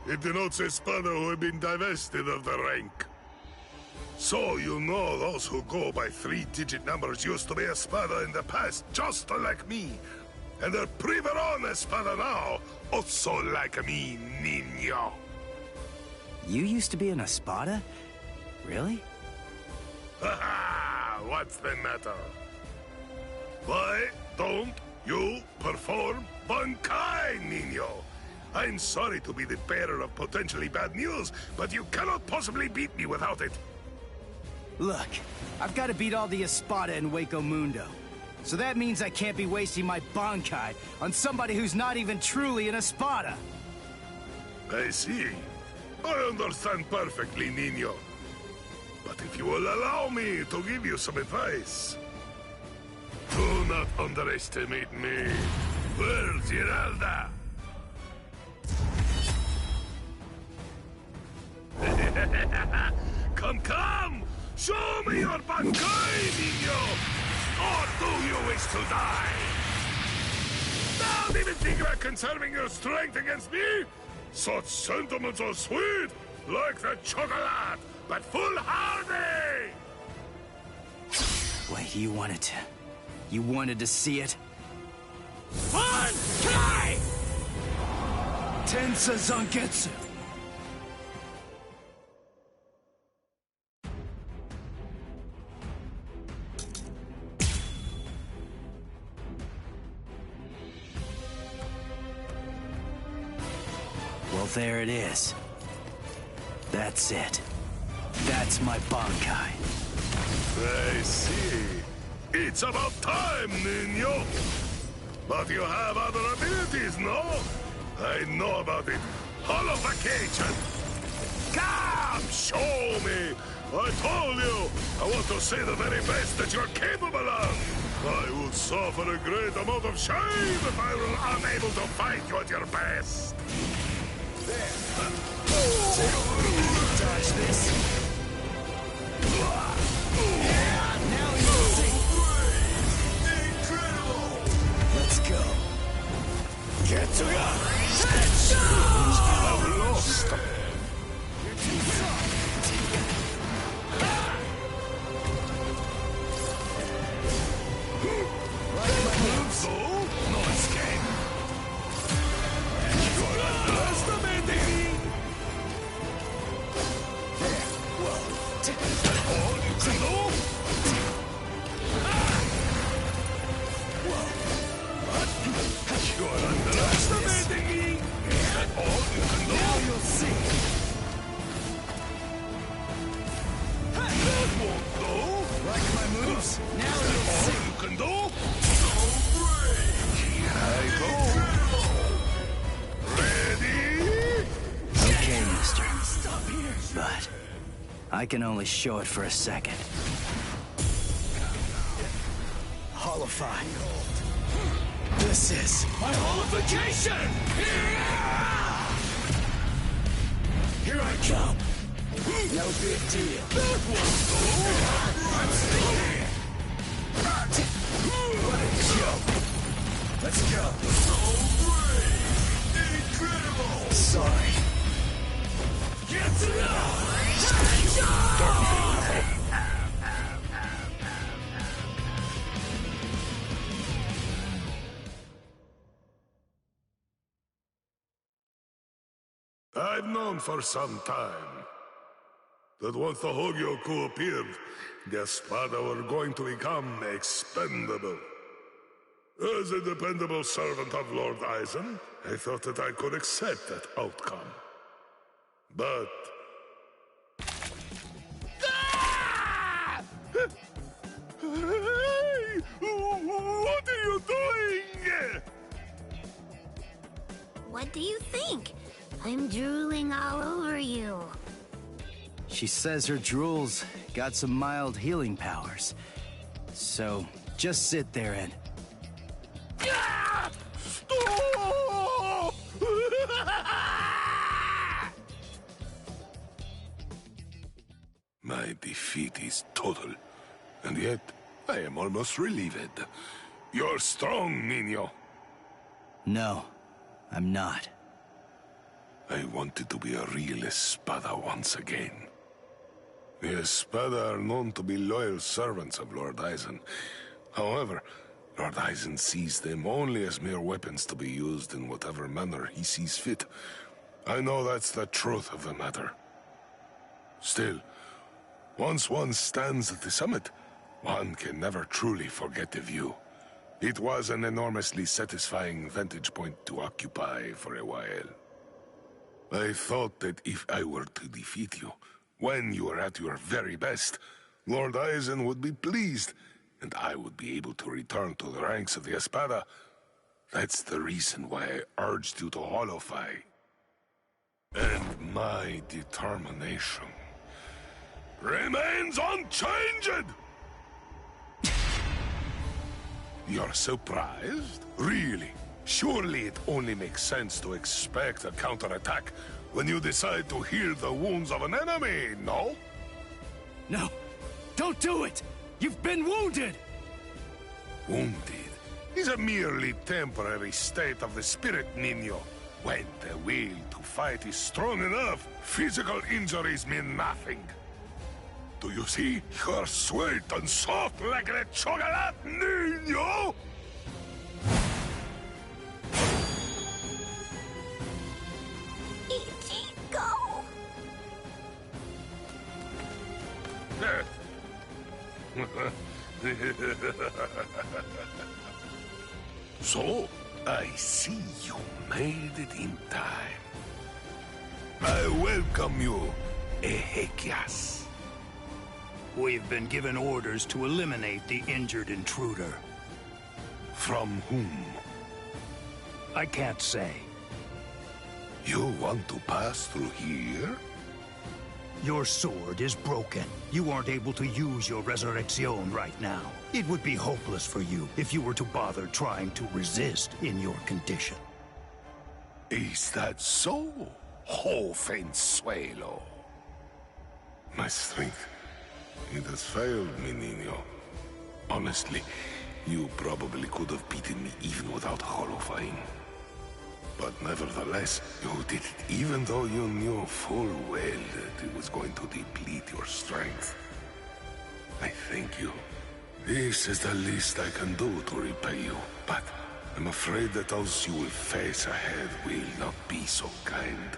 S7: It denotes a spada who have been divested of the rank. So you know those who go by 3-digit numbers used to be a spada in the past, just like me. And they're priveron espada now, also like me, niño.
S5: You used to be an Espada? Really?
S7: Ha! What's the matter? Why don't you perform Bankai, niño? I'm sorry to be the bearer of potentially bad news, but you cannot possibly beat me without it.
S5: Look, I've got to beat all the Espada in Hueco Mundo. So that means I can't be wasting my Bankai on somebody who's not even truly an Espada.
S7: I see. I understand perfectly, niño. But if you will allow me to give you some advice, do not underestimate me. Where's Giralda? Come! Show me your Bankai, niño! Or do you wish to die? Don't even think about conserving your strength against me! Such sentiments are sweet, like the chocolate, but foolhardy!
S5: Wait, you wanted to see it?
S19: Bankai!
S5: Tensa Zangetsu! Well, there it is. That's it. That's my Bankai.
S7: I see. It's about time, Niño! But you have other abilities, no? I know about it. Holification! Come, show me! I told you! I want to see the very best that you're capable of! I would suffer a great amount of shame if I were unable to fight you at your best!
S5: Dodge this. Now you'll see. Incredible! Let's go. Get to ya!
S7: I've lost!
S5: You're too soft. Like my moves?
S7: No escape! You're underestimating me!
S5: There. Whoa.
S7: All you can do?
S5: Whoa.
S7: You're underestimating me! Is that all you can do?
S5: Now you'll see.
S7: That won't do!
S5: Like my moves? Now
S7: Is that
S5: you'll
S7: all
S5: see.
S7: you can do? Here I go! Ready?
S3: Okay, mister.
S5: Stop here.
S3: But I can only show it for a second.
S5: Holify. This is my holification! Here I come. No big deal. I'm still here. What a joke. Let's go. So great. Incredible. Sorry. Get to know.
S7: I've known for some time that once the Hueco appeared, the Espada were going to become expendable. As a dependable servant of Lord Eisen, I thought that I could accept that outcome. But... Hey! What are you doing?
S9: What do you think? I'm drooling all over you.
S3: She says her drool's got some mild healing powers. So, just sit there and...
S7: Stop! My defeat is total, and yet I am almost relieved. You're strong, Niño.
S3: No, I'm not.
S7: I wanted to be a real Espada once again. The Espada are known to be loyal servants of Lord Eisen. However, Lord Eisen sees them only as mere weapons to be used in whatever manner he sees fit. I know that's the truth of the matter. Still, once one stands at the summit, one can never truly forget the view. It was an enormously satisfying vantage point to occupy for a while. I thought that if I were to defeat you, when you were at your very best, Lord Eisen would be pleased, and I would be able to return to the ranks of the Espada. That's the reason why I urged you to holofy. And my determination remains unchanged! You're surprised? Really? Surely it only makes sense to expect a counterattack when you decide to heal the wounds of an enemy, no?
S5: No! Don't do it! You've been wounded!
S7: Wounded is a merely temporary state of the spirit, Niño. When the will to fight is strong enough, physical injuries mean nothing. Do you see? You're sweet and soft like a chocolate, Niño!
S9: Go!
S7: So, I see you made it in time. I welcome you, Ezequias.
S12: We've been given orders to eliminate the injured intruder.
S7: From whom?
S12: I can't say.
S7: You want to pass through here?
S12: Your sword is broken. You aren't able to use your Resurrection right now. It would be hopeless for you if you were to bother trying to resist in your condition.
S7: Is that so, Jovenzuelo? My strength, it has failed me, Niño. Honestly, you probably could have beaten me even without horrifying. But nevertheless, you did it even though you knew full well that it was going to deplete your strength. I thank you. This is the least I can do to repay you, but I'm afraid that those you will face ahead will not be so kind.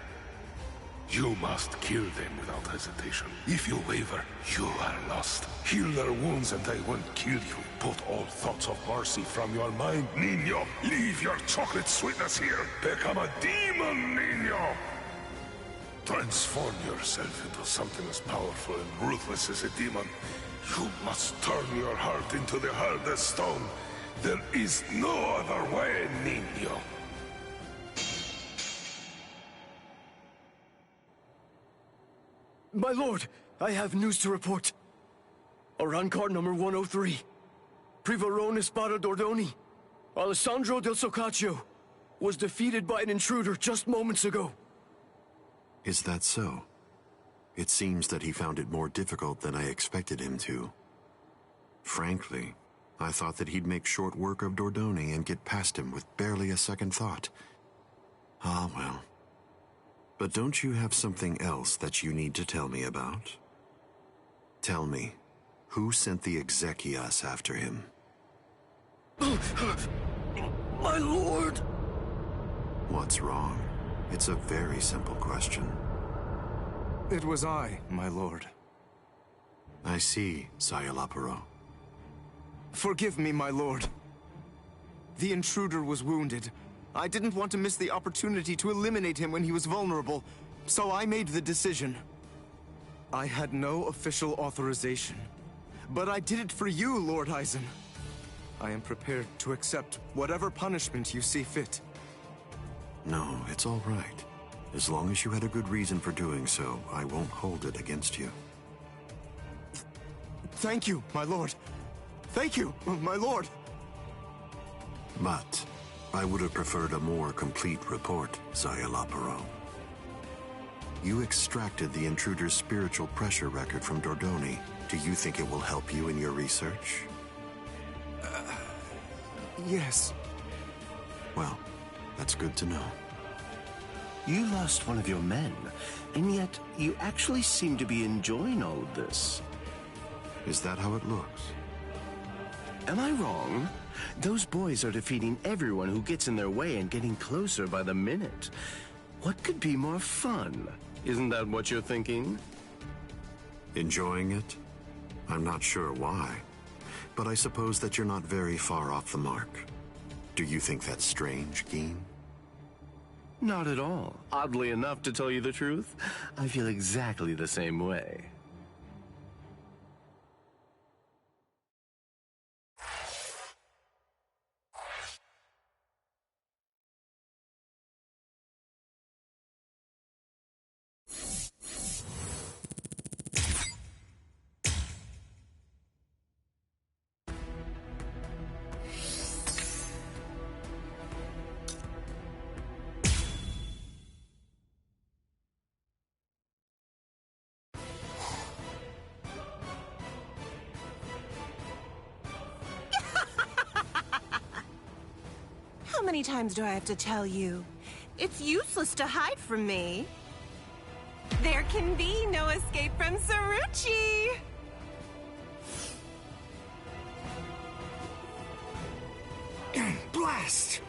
S7: You must kill them without hesitation. If you waver, you are lost. Heal their wounds and they won't kill you. Put all thoughts of mercy from your mind, Niño. Leave your chocolate sweetness here. Become a demon, Niño. Transform yourself into something as powerful and ruthless as a demon. You must turn your heart into the hardest stone. There is no other way, Niño.
S6: My lord, I have news to report. Around card number 103. Privarone Espada Dordoni, Alessandro del Socaccio, was defeated by an intruder just moments ago.
S8: Is that so? It seems that he found it more difficult than I expected him to. Frankly, I thought that he'd make short work of Dordoni and get past him with barely a second thought. Ah, well. But don't you have something else that you need to tell me about? Tell me, who sent the Exekias after him?
S6: My lord!
S8: What's wrong? It's a very simple question.
S15: It was I, my lord.
S8: I see, Sayalaparo.
S15: Forgive me, my lord. The intruder was wounded. I didn't want to miss the opportunity to eliminate him when he was vulnerable, so I made the decision. I had no official authorization, but I did it for you, Lord Eisen. I am prepared to accept whatever punishment you see fit.
S8: No, it's all right. As long as you had a good reason for doing so, I won't hold it against you.
S15: Thank you, my lord. Thank you, my lord.
S8: But I would have preferred a more complete report, Sayalaparo. You extracted the intruder's spiritual pressure record from Dordoni. Do you think it will help you in your research?
S15: Yes.
S8: Well, that's good to know.
S2: You lost one of your men, and yet you actually seem to be enjoying all of this.
S8: Is that how it looks?
S2: Am I wrong? Those boys are defeating everyone who gets in their way and getting closer by the minute. What could be more fun? Isn't that what you're thinking?
S8: Enjoying it? I'm not sure why, but I suppose that you're not very far off the mark. Do you think that's strange, Geen?
S2: Not at all. Oddly enough, to tell you the truth, I feel exactly the same way.
S23: How many times do I have to tell you? It's useless to hide from me. There can be no escape from Saruchi!
S12: Blast!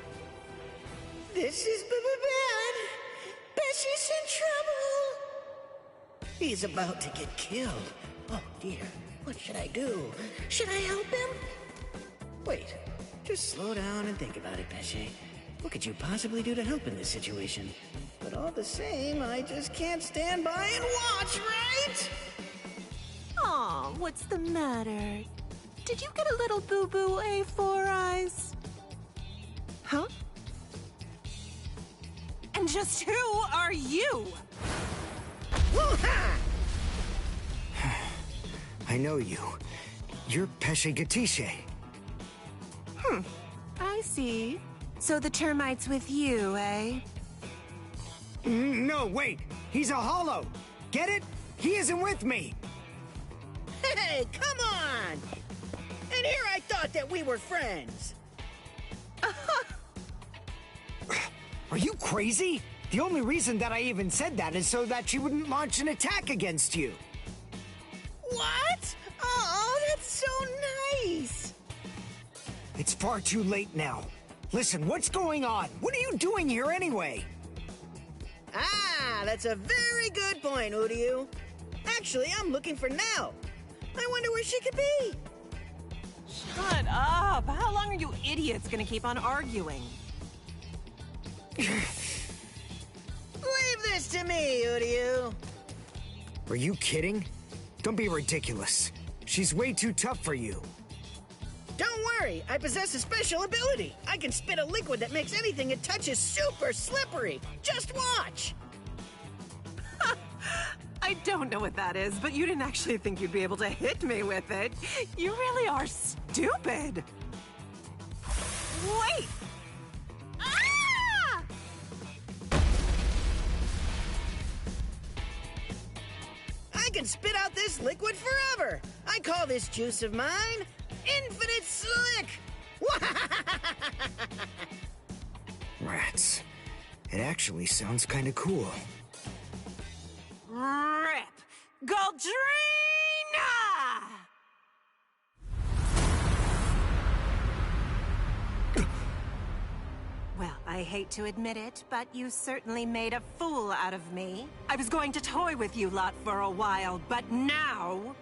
S24: This is bad. Bessie's in trouble. He's about to get killed. Oh dear, what should I do? Should I help him? Wait, just slow down and think about it, Bessie. What could you possibly do to help in this situation? But all the same, I just can't stand by and watch, right?
S23: Aw, what's the matter? Did you get a little boo-boo, A4 Eyes? Huh? And just who are you?
S12: I know you. You're Pesce Gatisce.
S23: I see. So the termite's with you, eh?
S12: No, wait! He's a hollow! Get it? He isn't with me!
S24: Hey, come on! And here I thought that we were friends.
S12: Are you crazy? The only reason that I even said that is so that she wouldn't launch an attack against you.
S24: What? Oh, that's so nice!
S12: It's far too late now. Listen, what's going on? What are you doing here anyway?
S24: Ah, that's a very good point, Uryu. Actually, I'm looking for Nell. I wonder where she could be.
S23: Shut up! How long are you idiots gonna keep on arguing?
S24: Leave this to me, Uryu.
S12: Are you kidding? Don't be ridiculous. She's way too tough for you.
S24: Don't worry, I possess a special ability. I can spit a liquid that makes anything it touches super slippery. Just watch.
S23: I don't know what that is, but you didn't actually think you'd be able to hit me with it. You really are stupid. Wait! Ah!
S24: I can spit out this liquid forever. I call this juice of mine Infinite Slick.
S12: Rats. It actually sounds kind of cool.
S23: Rip! Goldrina! Well, I hate to admit it, but you certainly made a fool out of me. I was going to toy with you lot for a while, but now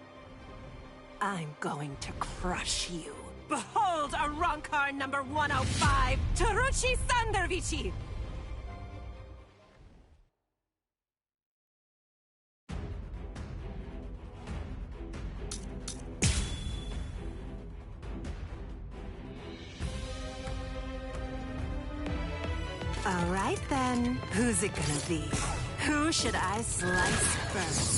S23: I'm going to crush you. Behold Arankar number 105, Taruchi Sandervici! All right then, who's it gonna be? Who should I slice first?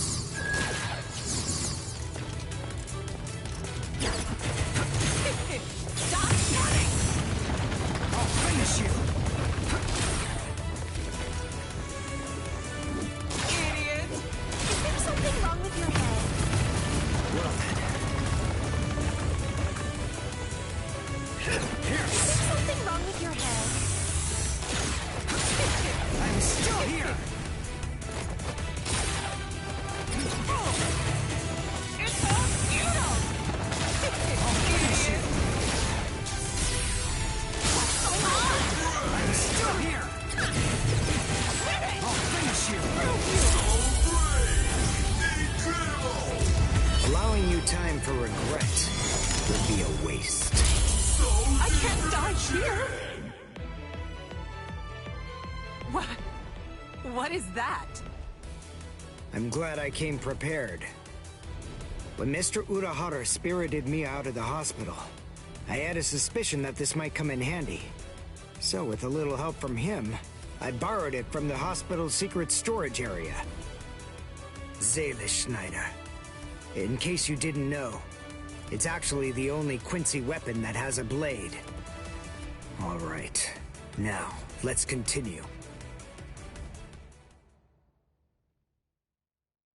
S23: Stop running!
S12: I'll finish you!
S23: Idiot! Is there something wrong with your head?
S12: Well then. Here!
S23: Is there something wrong with your head?
S12: I'm still here!
S23: It's all futile!
S12: I'll finish you!
S23: What's going on?
S12: I'm still here! I'll finish you! Allowing you time for regret would be a waste.
S23: I can't die here! What is that?
S12: I'm glad I came prepared. When Mr. Urahara spirited me out of the hospital, I had a suspicion that this might come in handy. So with a little help from him, I borrowed it from the hospital's secret storage area. Schneider. In case you didn't know, it's actually the only Quincy weapon that has a blade. All right, now let's continue.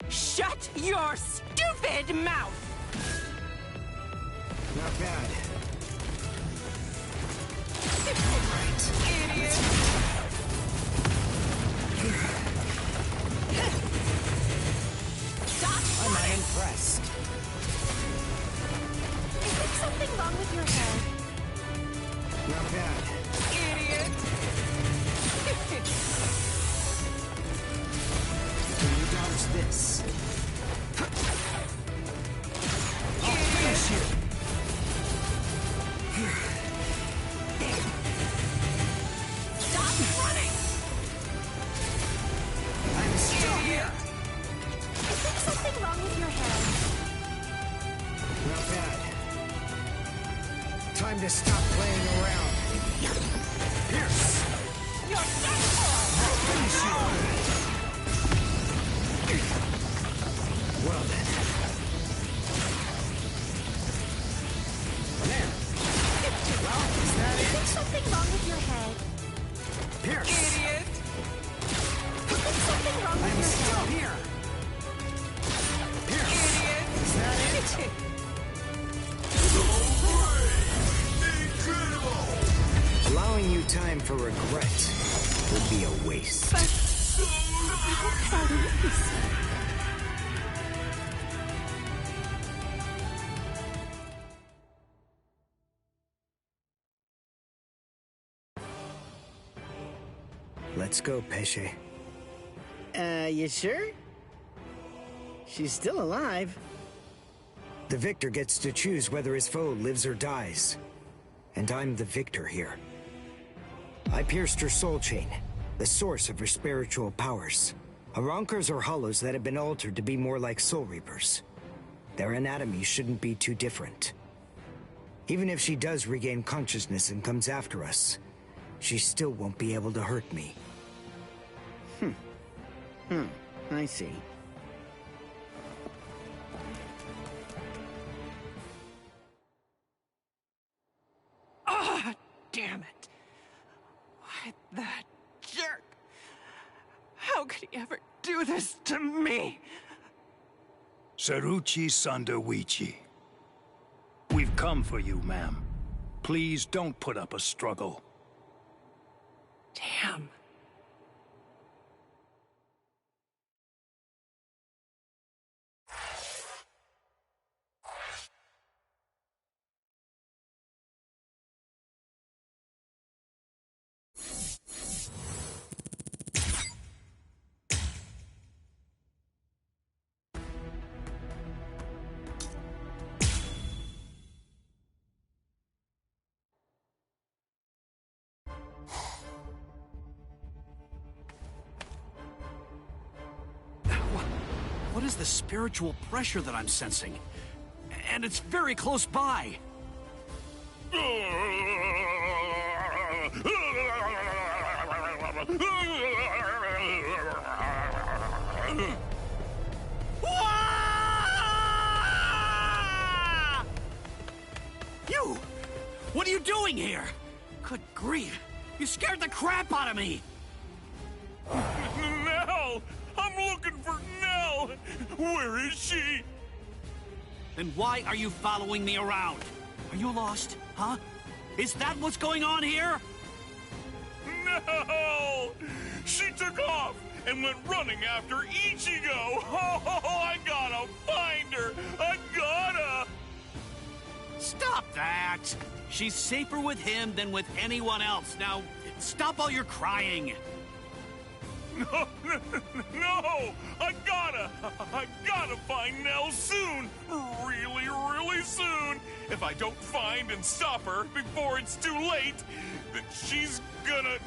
S23: Shut your stupid mouth!
S12: Not bad.
S23: Idiot! Stop!
S12: I'm not impressed.
S23: Is there something wrong with your head?
S12: Not bad.
S23: Idiot!
S12: Can you dodge this? I'll finish you!
S23: Stop running!
S12: I'm still here!
S23: Is there something wrong with your head?
S12: to stop playing around. Pierce! Finish you! Well then. There. Well, is that it?
S9: Is something wrong with your head?
S12: Pierce!
S9: Idiot! Is something wrong with
S12: I'm
S9: your
S12: still
S9: head?
S12: here! Pierce! Idiot! Is that it? Allowing you time for regret would be a waste. Let's go, Pesce.
S17: You sure? She's still alive.
S12: The victor gets to choose whether his foe lives or dies. And I'm the victor here. I pierced her soul chain, the source of her spiritual powers. Arankars are hollows that have been altered to be more like soul reapers. Their anatomy shouldn't be too different. Even if she does regain consciousness and comes after us, she still won't be able to hurt me.
S17: I see.
S10: Ah, damn it. Why, that jerk. How could he ever do this to me?
S11: Saruchi Sandawichi. We've come for you, ma'am. Please don't put up a struggle.
S10: Damn.
S21: What is the spiritual pressure that I'm sensing? And it's very close by. You! What are you doing here? Good grief! You scared the crap out of me!
S18: Nell! I'm looking for Nell! Where is she?
S21: Then why are you following me around? Are you lost, huh? Is that what's going on here?
S18: No! She took off and went running after Ichigo! Oh, I gotta find her! I gotta!
S21: Stop that! She's safer with him than with anyone else. Now, stop all your crying.
S18: No! I gotta find Nell soon! Really, really soon! If I don't find and stop her before it's too late, then she's gonna...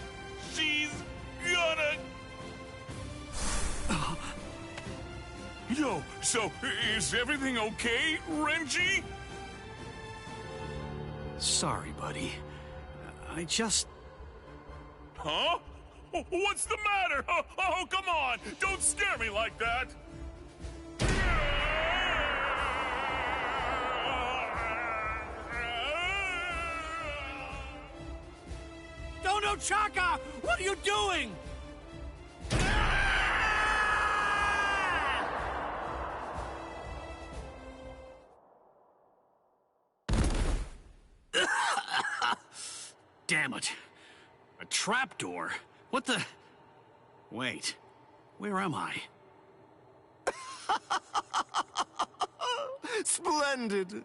S18: Yo, so is everything okay, Renji?
S21: Sorry, buddy. I just...
S18: Huh? What's the matter? Oh, come on! Don't scare me like that!
S21: Dono Chaka! What are you doing? Damn it. A trapdoor? What the... Wait. Where am I?
S15: Splendid!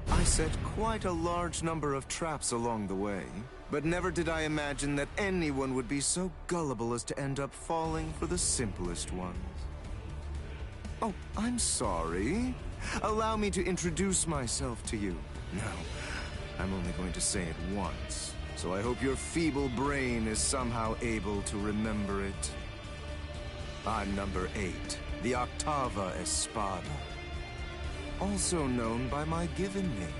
S15: I set quite a large number of traps along the way, but never did I imagine that anyone would be so gullible as to end up falling for the simplest ones. Oh, I'm sorry. Allow me to introduce myself to you. No, I'm only going to say it once, so I hope your feeble brain is somehow able to remember it. I'm number 8, the Octava Espada, also known by my given name,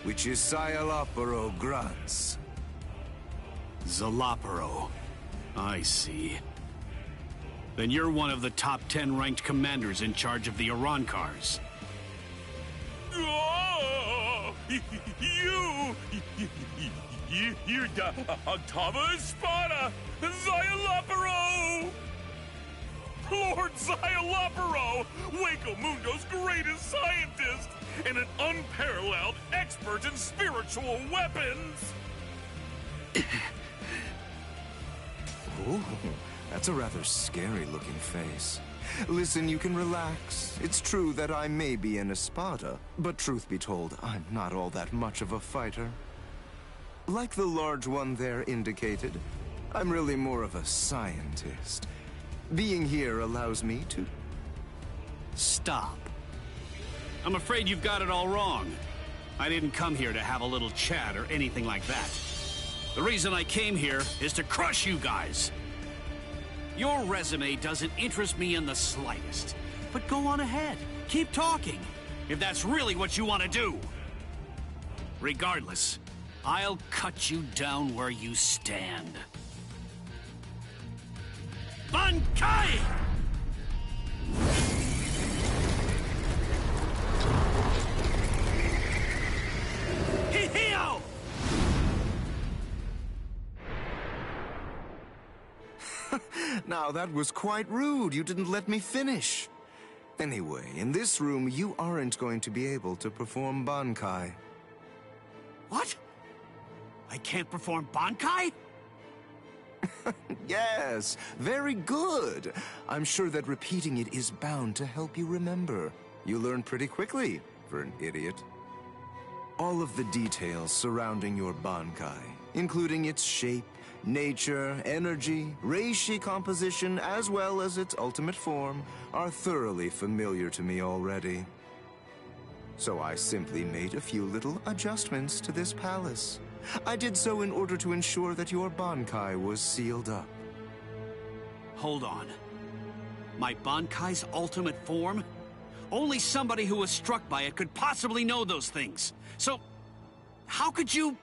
S15: which is Scialopero Grunts.
S21: Zalopero. I see. Then you're one of the top 10 ranked commanders in charge of the Arancars.
S18: Oh, you're the Octava Espada, Scialopero! Lord Scialopero, Hueco Mundo's greatest scientist, and an unparalleled expert in spiritual weapons!
S15: Ooh, that's a rather scary-looking face. Listen, you can relax. It's true that I may be an Espada, but truth be told, I'm not all that much of a fighter. Like the large one there indicated, I'm really more of a scientist. Being here allows me to...
S21: Stop. I'm afraid you've got it all wrong. I didn't come here to have a little chat or anything like that. The reason I came here is to crush you guys. Your resume doesn't interest me in the slightest. But go on ahead. Keep talking, if that's really what you want to do. Regardless, I'll cut you down where you stand. Bankai! Hihio!
S15: Now, that was quite rude. You didn't let me finish. Anyway, in this room, you aren't going to be able to perform Bankai.
S21: What? I can't perform Bankai?
S15: Yes, very good. I'm sure that repeating it is bound to help you remember. You learn pretty quickly, for an idiot. All of the details surrounding your Bankai, including its shape, nature, energy, reishi composition, as well as its ultimate form, are thoroughly familiar to me already. So I simply made a few little adjustments to this palace. I did so in order to ensure that your Bankai was sealed up.
S21: Hold on. My Bankai's ultimate form? Only somebody who was struck by it could possibly know those things. So, how could you...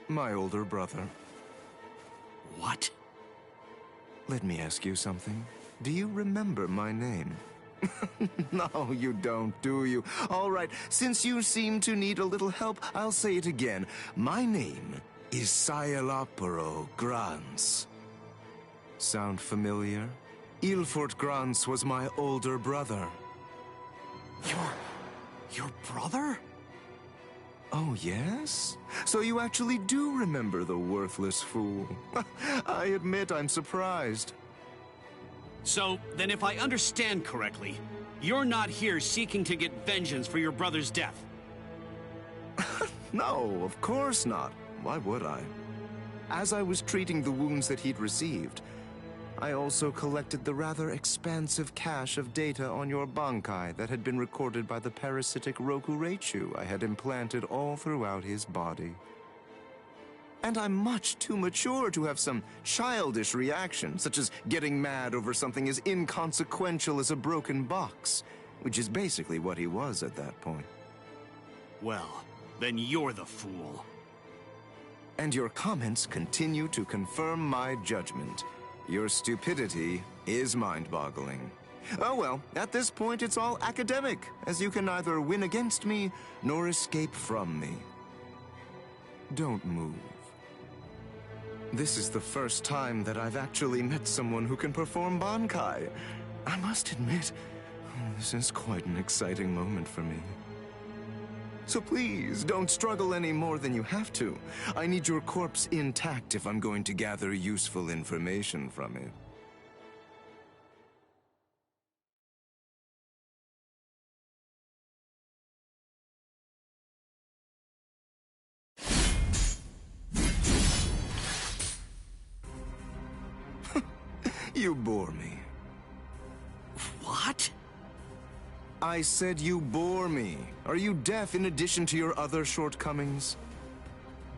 S15: My older brother.
S21: What?
S15: Let me ask you something. Do you remember my name? No, you don't, do you? All right, since you seem to need a little help, I'll say it again. My name is Scialopero Grunts. Sound familiar? Ilfort Grunts was my older brother.
S21: Your brother?
S15: Oh, yes? So you actually do remember the worthless fool. I admit I'm surprised.
S21: So, then if I understand correctly, you're not here seeking to get vengeance for your brother's death.
S15: No, of course not. Why would I? As I was treating the wounds that he'd received, I also collected the rather expansive cache of data on your Bankai that had been recorded by the parasitic Rokureichu I had implanted all throughout his body. And I'm much too mature to have some childish reaction, such as getting mad over something as inconsequential as a broken box, which is basically what he was at that point.
S21: Well, then you're the fool.
S15: And your comments continue to confirm my judgment. Your stupidity is mind-boggling. Oh well, at this point it's all academic, as you can neither win against me nor escape from me. Don't move. This is the first time that I've actually met someone who can perform Bankai. I must admit, this is quite an exciting moment for me. So please, don't struggle any more than you have to. I need your corpse intact if I'm going to gather useful information from it. You bore me.
S21: What?
S15: I said you bore me. Are you deaf in addition to your other shortcomings?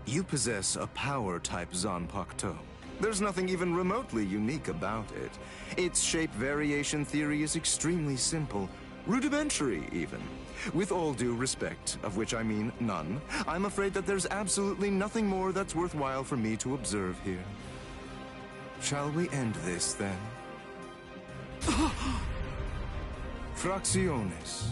S15: You possess a power-type Zanpakuto. There's nothing even remotely unique about it. Its shape variation theory is extremely simple. Rudimentary, even. With all due respect, of which I mean none, I'm afraid that there's absolutely nothing more that's worthwhile for me to observe here. Shall we end this, then? Fracciones.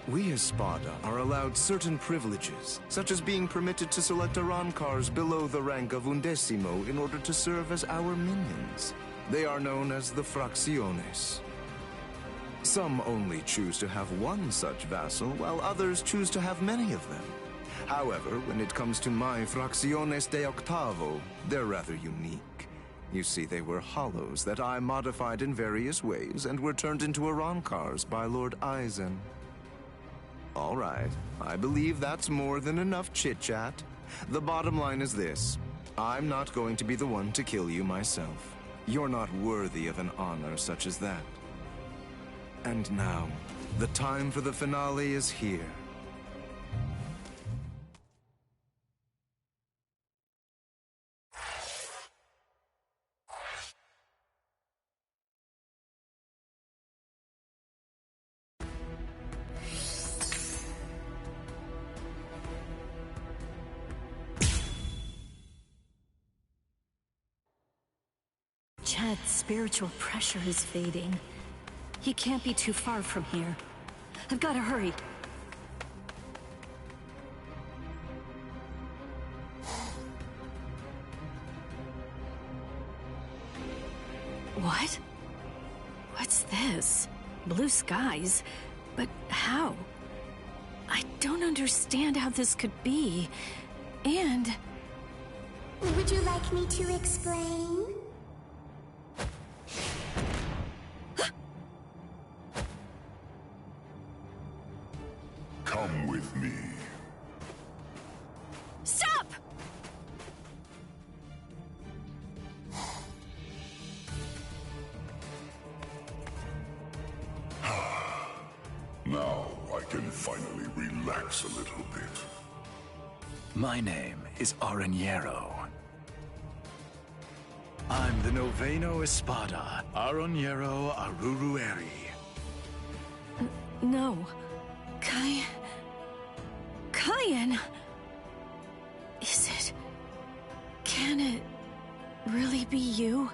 S15: We as Spada are allowed certain privileges, such as being permitted to select Arancars below the rank of Undecimo in order to serve as our minions. They are known as the Fracciones. Some only choose to have one such vassal, while others choose to have many of them. However, when it comes to my Fracciones de Octavo, they're rather unique. You see, they were hollows that I modified in various ways and were turned into Arancars by Lord Eisen. All right, I believe that's more than enough chit-chat. The bottom line is this. I'm not going to be the one to kill you myself. You're not worthy of an honor such as that. And now, the time for the finale is here.
S1: Chad's spiritual pressure is fading. He can't be too far from here. I've got to hurry. What? What's this? Blue skies? But how? I don't understand how this could be. And...
S9: Would you like me to explain?
S19: Come with me.
S1: Stop!
S19: Now I can finally relax a little bit.
S11: My name is Aranjero. I'm the Noveno Espada, Aranjero Arurueri.
S1: No. Kyan... Is it... Can it really be you?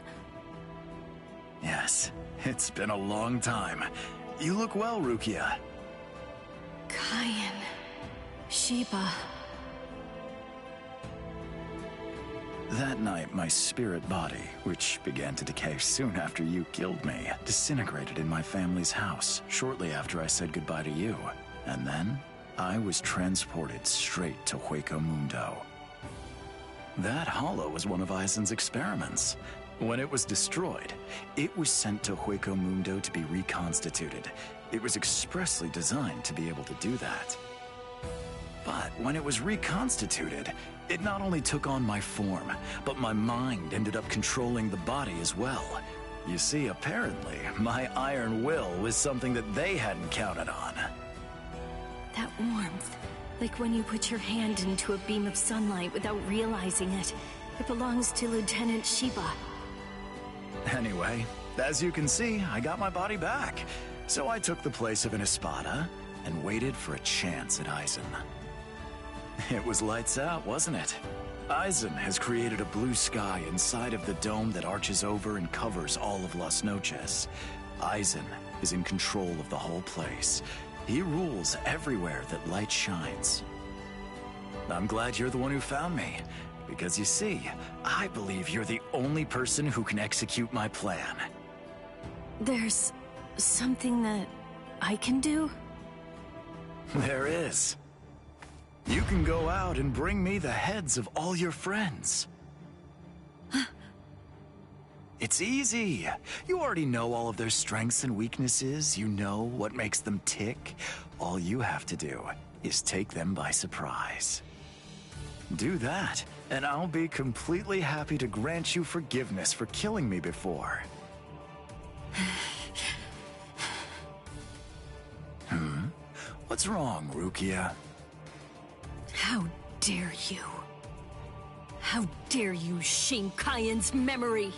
S11: Yes, it's been a long time. You look well, Rukia.
S1: Kyan... Sheba...
S11: That night, my spirit body, which began to decay soon after you killed me, disintegrated in my family's house shortly after I said goodbye to you. And then, I was transported straight to Hueco Mundo. That hollow was one of Eisen's experiments. When it was destroyed, it was sent to Hueco Mundo to be reconstituted. It was expressly designed to be able to do that. But when it was reconstituted, it not only took on my form, but my mind ended up controlling the body as well. You see, apparently, my iron will was something that they hadn't counted on.
S1: That warmth, like when you put your hand into a beam of sunlight without realizing it. It belongs to Lieutenant Sheba.
S11: Anyway, as you can see, I got my body back. So I took the place of an Espada and waited for a chance at Eisen. It was lights out, wasn't it? Eisen has created a blue sky inside of the dome that arches over and covers all of Las Noches. Eisen is in control of the whole place. He rules everywhere that light shines. I'm glad you're the one who found me, because you see, I believe you're the only person who can execute my plan.
S1: There's something that I can do?
S11: There is. You can go out and bring me the heads of all your friends. It's easy. You already know all of their strengths and weaknesses. You know what makes them tick. All you have to do is take them by surprise. Do that, and I'll be completely happy to grant you forgiveness for killing me before. What's wrong, Rukia?
S1: How dare you? How dare you shame Kyan's memory?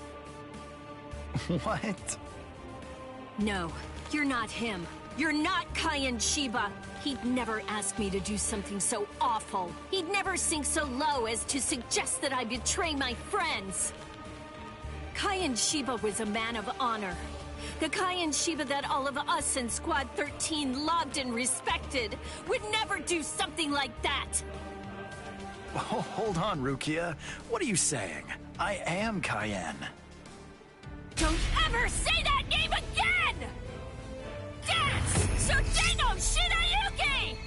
S11: What?
S1: No, you're not him. You're not Cayenne Shiba. He'd never ask me to do something so awful. He'd never sink so low as to suggest that I betray my friends. Cayenne Shiba was a man of honor. The Cayenne Shiba that all of us in Squad 13 loved and respected would never do something like that.
S11: Oh, hold on, Rukia. What are you saying? I am Cayenne.
S1: Don't ever say that name again! Dance! Sojeno Shinayuki!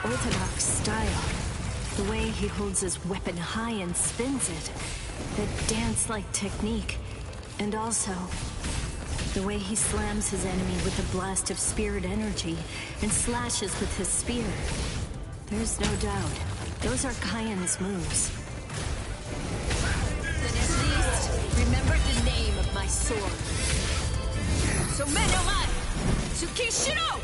S1: Orthodox style. The way he holds his weapon high and spins it. That dance-like technique. And also, the way he slams his enemy with a blast of spirit energy and slashes with his spear. There's no doubt. Those are Cayenne's moves. Then at least, remember the name of my sword. Somenoman! Tsukishiro!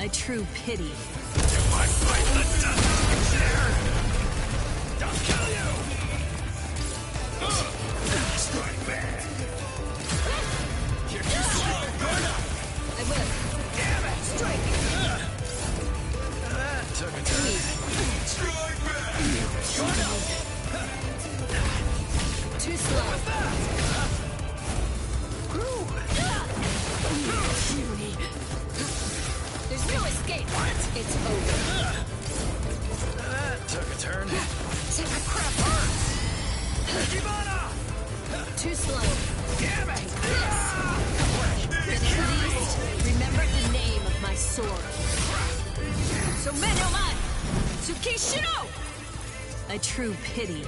S1: A true pity.
S19: If I fight the dust there, don't kill you! Strike back! You're too slow, Gorda!
S1: I will.
S19: Damn it!
S1: Strike!
S11: That took a turn.
S19: Strike back! Gorda!
S1: Too slow. There's no escape. What? It's over.
S11: That took a turn.
S19: Crap hurts! Hajimana!
S1: Too slow.
S19: Damn it!
S1: Then at least, remember the name of my sword. Somenoman! Tsukishiro! A true pity.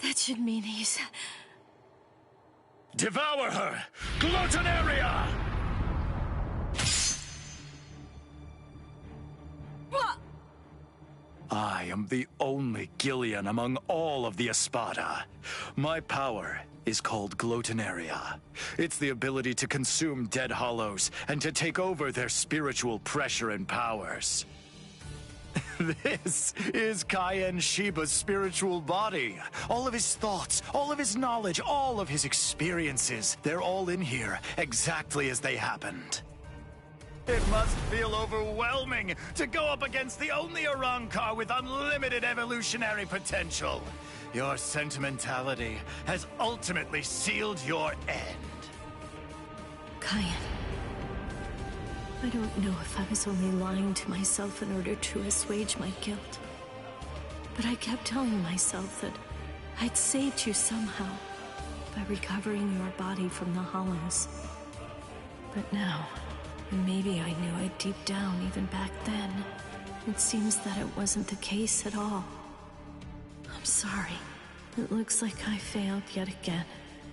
S1: That should mean he's...
S19: Devour her! Gluttonaria!
S1: What?
S11: I am the only Gillian among all of the Espada. My power is called Gluttonaria. It's the ability to consume dead hollows and to take over their spiritual pressure and powers. This is Cayenne Shiba's spiritual body. All of his thoughts, all of his knowledge, all of his experiences, they're all in here, exactly as they happened. It must feel overwhelming to go up against the only Arrancar with unlimited evolutionary potential. Your sentimentality has ultimately sealed your end.
S1: Cayenne. I don't know if I was only lying to myself in order to assuage my guilt. But I kept telling myself that I'd saved you somehow by recovering your body from the hollows. But now, and maybe I knew it deep down even back then, it seems that it wasn't the case at all. I'm sorry. It looks like I failed yet again.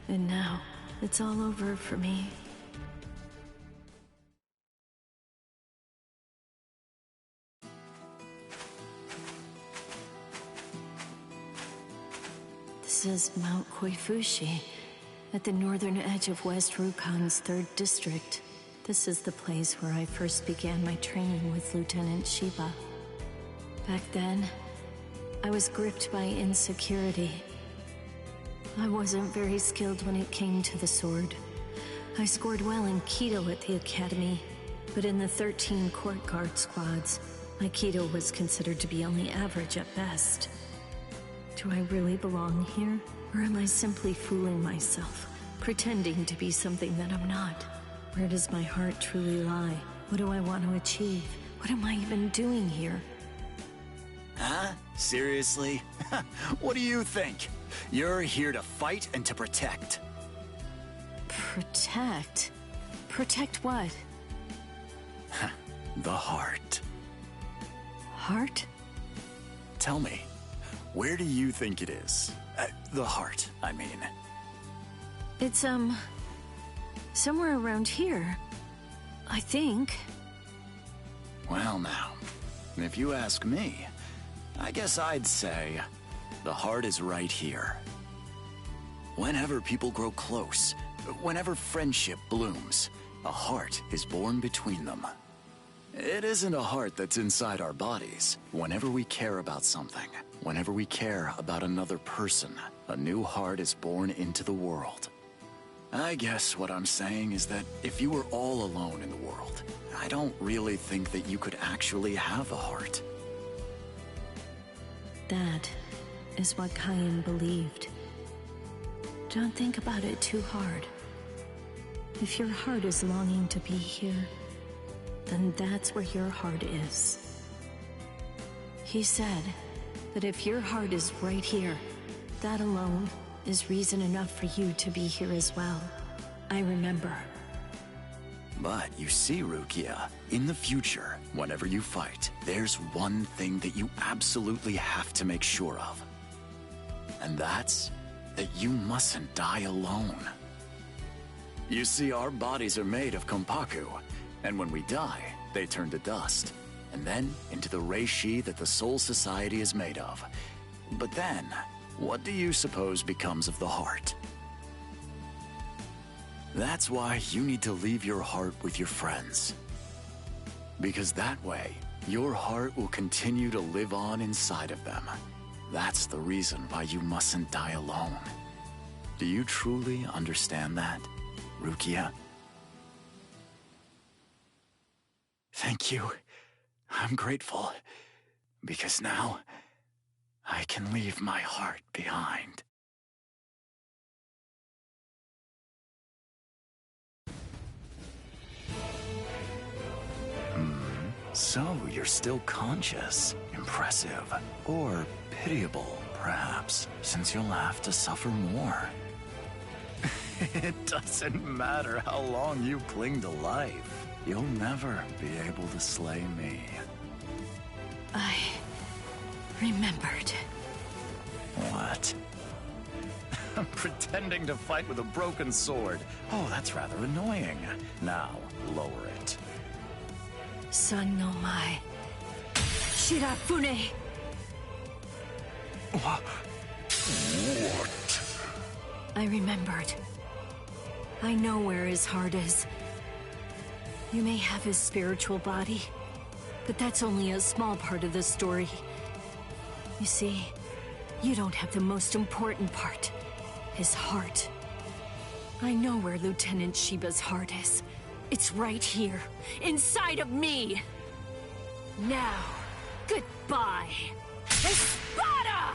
S1: And now, it's all over for me. This is Mount Koifushi, at the northern edge of West Rukon's 3rd district. This is the place where I first began my training with Lieutenant Shiba. Back then, I was gripped by insecurity. I wasn't very skilled when it came to the sword. I scored well in Kido at the academy, but in the 13 court guard squads, my Kido was considered to be only average at best. Do I really belong here? Or am I simply fooling myself, pretending to be something that I'm not? Where does my heart truly lie? What do I want to achieve? What am I even doing here?
S11: Huh? Seriously? What do you think? You're here to fight and to protect.
S1: Protect? Protect what?
S11: The heart.
S1: Heart?
S11: Tell me, where do you think it is? The heart, I mean.
S1: It's, somewhere around here. I think.
S11: Well now, if you ask me, I guess I'd say the heart is right here. Whenever people grow close, whenever friendship blooms, a heart is born between them. It isn't a heart that's inside our bodies. Whenever we care about something, whenever we care about another person, a new heart is born into the world. I guess what I'm saying is that if you were all alone in the world, I don't really think that you could actually have a heart.
S1: That is what Cain believed. Don't think about it too hard. If your heart is longing to be here, then that's where your heart is. He said that if your heart is right here, that alone is reason enough for you to be here as well. I remember.
S11: But you see, Rukia, in the future, whenever you fight, there's one thing that you absolutely have to make sure of. And that's that you mustn't die alone. You see, our bodies are made of kompaku, and when we die, they turn to dust, and then into the reishi that the Soul Society is made of. But then, what do you suppose becomes of the heart? That's why you need to leave your heart with your friends. Because that way, your heart will continue to live on inside of them. That's the reason why you mustn't die alone. Do you truly understand that, Rukia? Thank you. I'm grateful. Because now, I can leave my heart behind. So you're still conscious. Impressive. Or pitiable, perhaps, since you'll have to suffer more. It doesn't matter how long you cling to life. You'll never be able to slay me.
S1: I remembered.
S11: What? I'm pretending to fight with a broken sword. Oh, that's rather annoying. Now, lower it.
S1: Sun no Mai. Shirafune!
S19: What?
S1: I remembered. I know where his heart is. You may have his spiritual body, but that's only a small part of the story. You see, you don't have the most important part, his heart. I know where Lieutenant Shiba's heart is. It's right here, inside of me. Now, goodbye, Espada!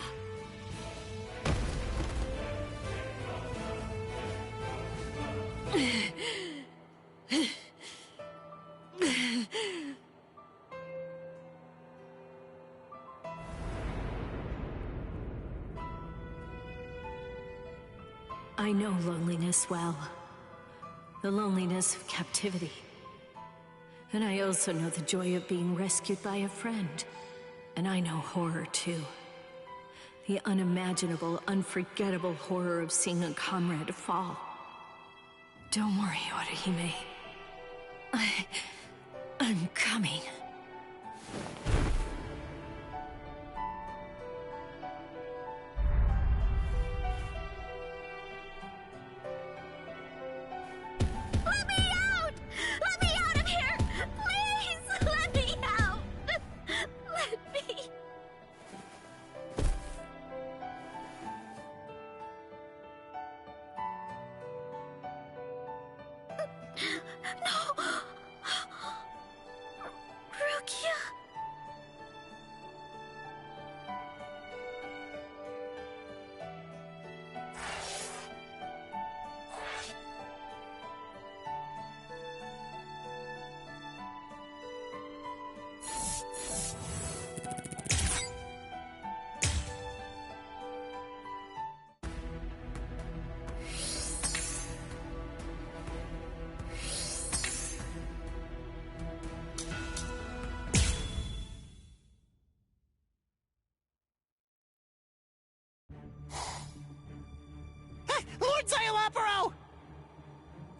S1: I know loneliness well. The loneliness of captivity. And I also know the joy of being rescued by a friend. And I know horror too. The unimaginable, unforgettable horror of seeing a comrade fall. Don't worry, Orihime. I'm coming.
S9: Let me out! Let me out of here! Please! Let me out! Let me... No! Rukia!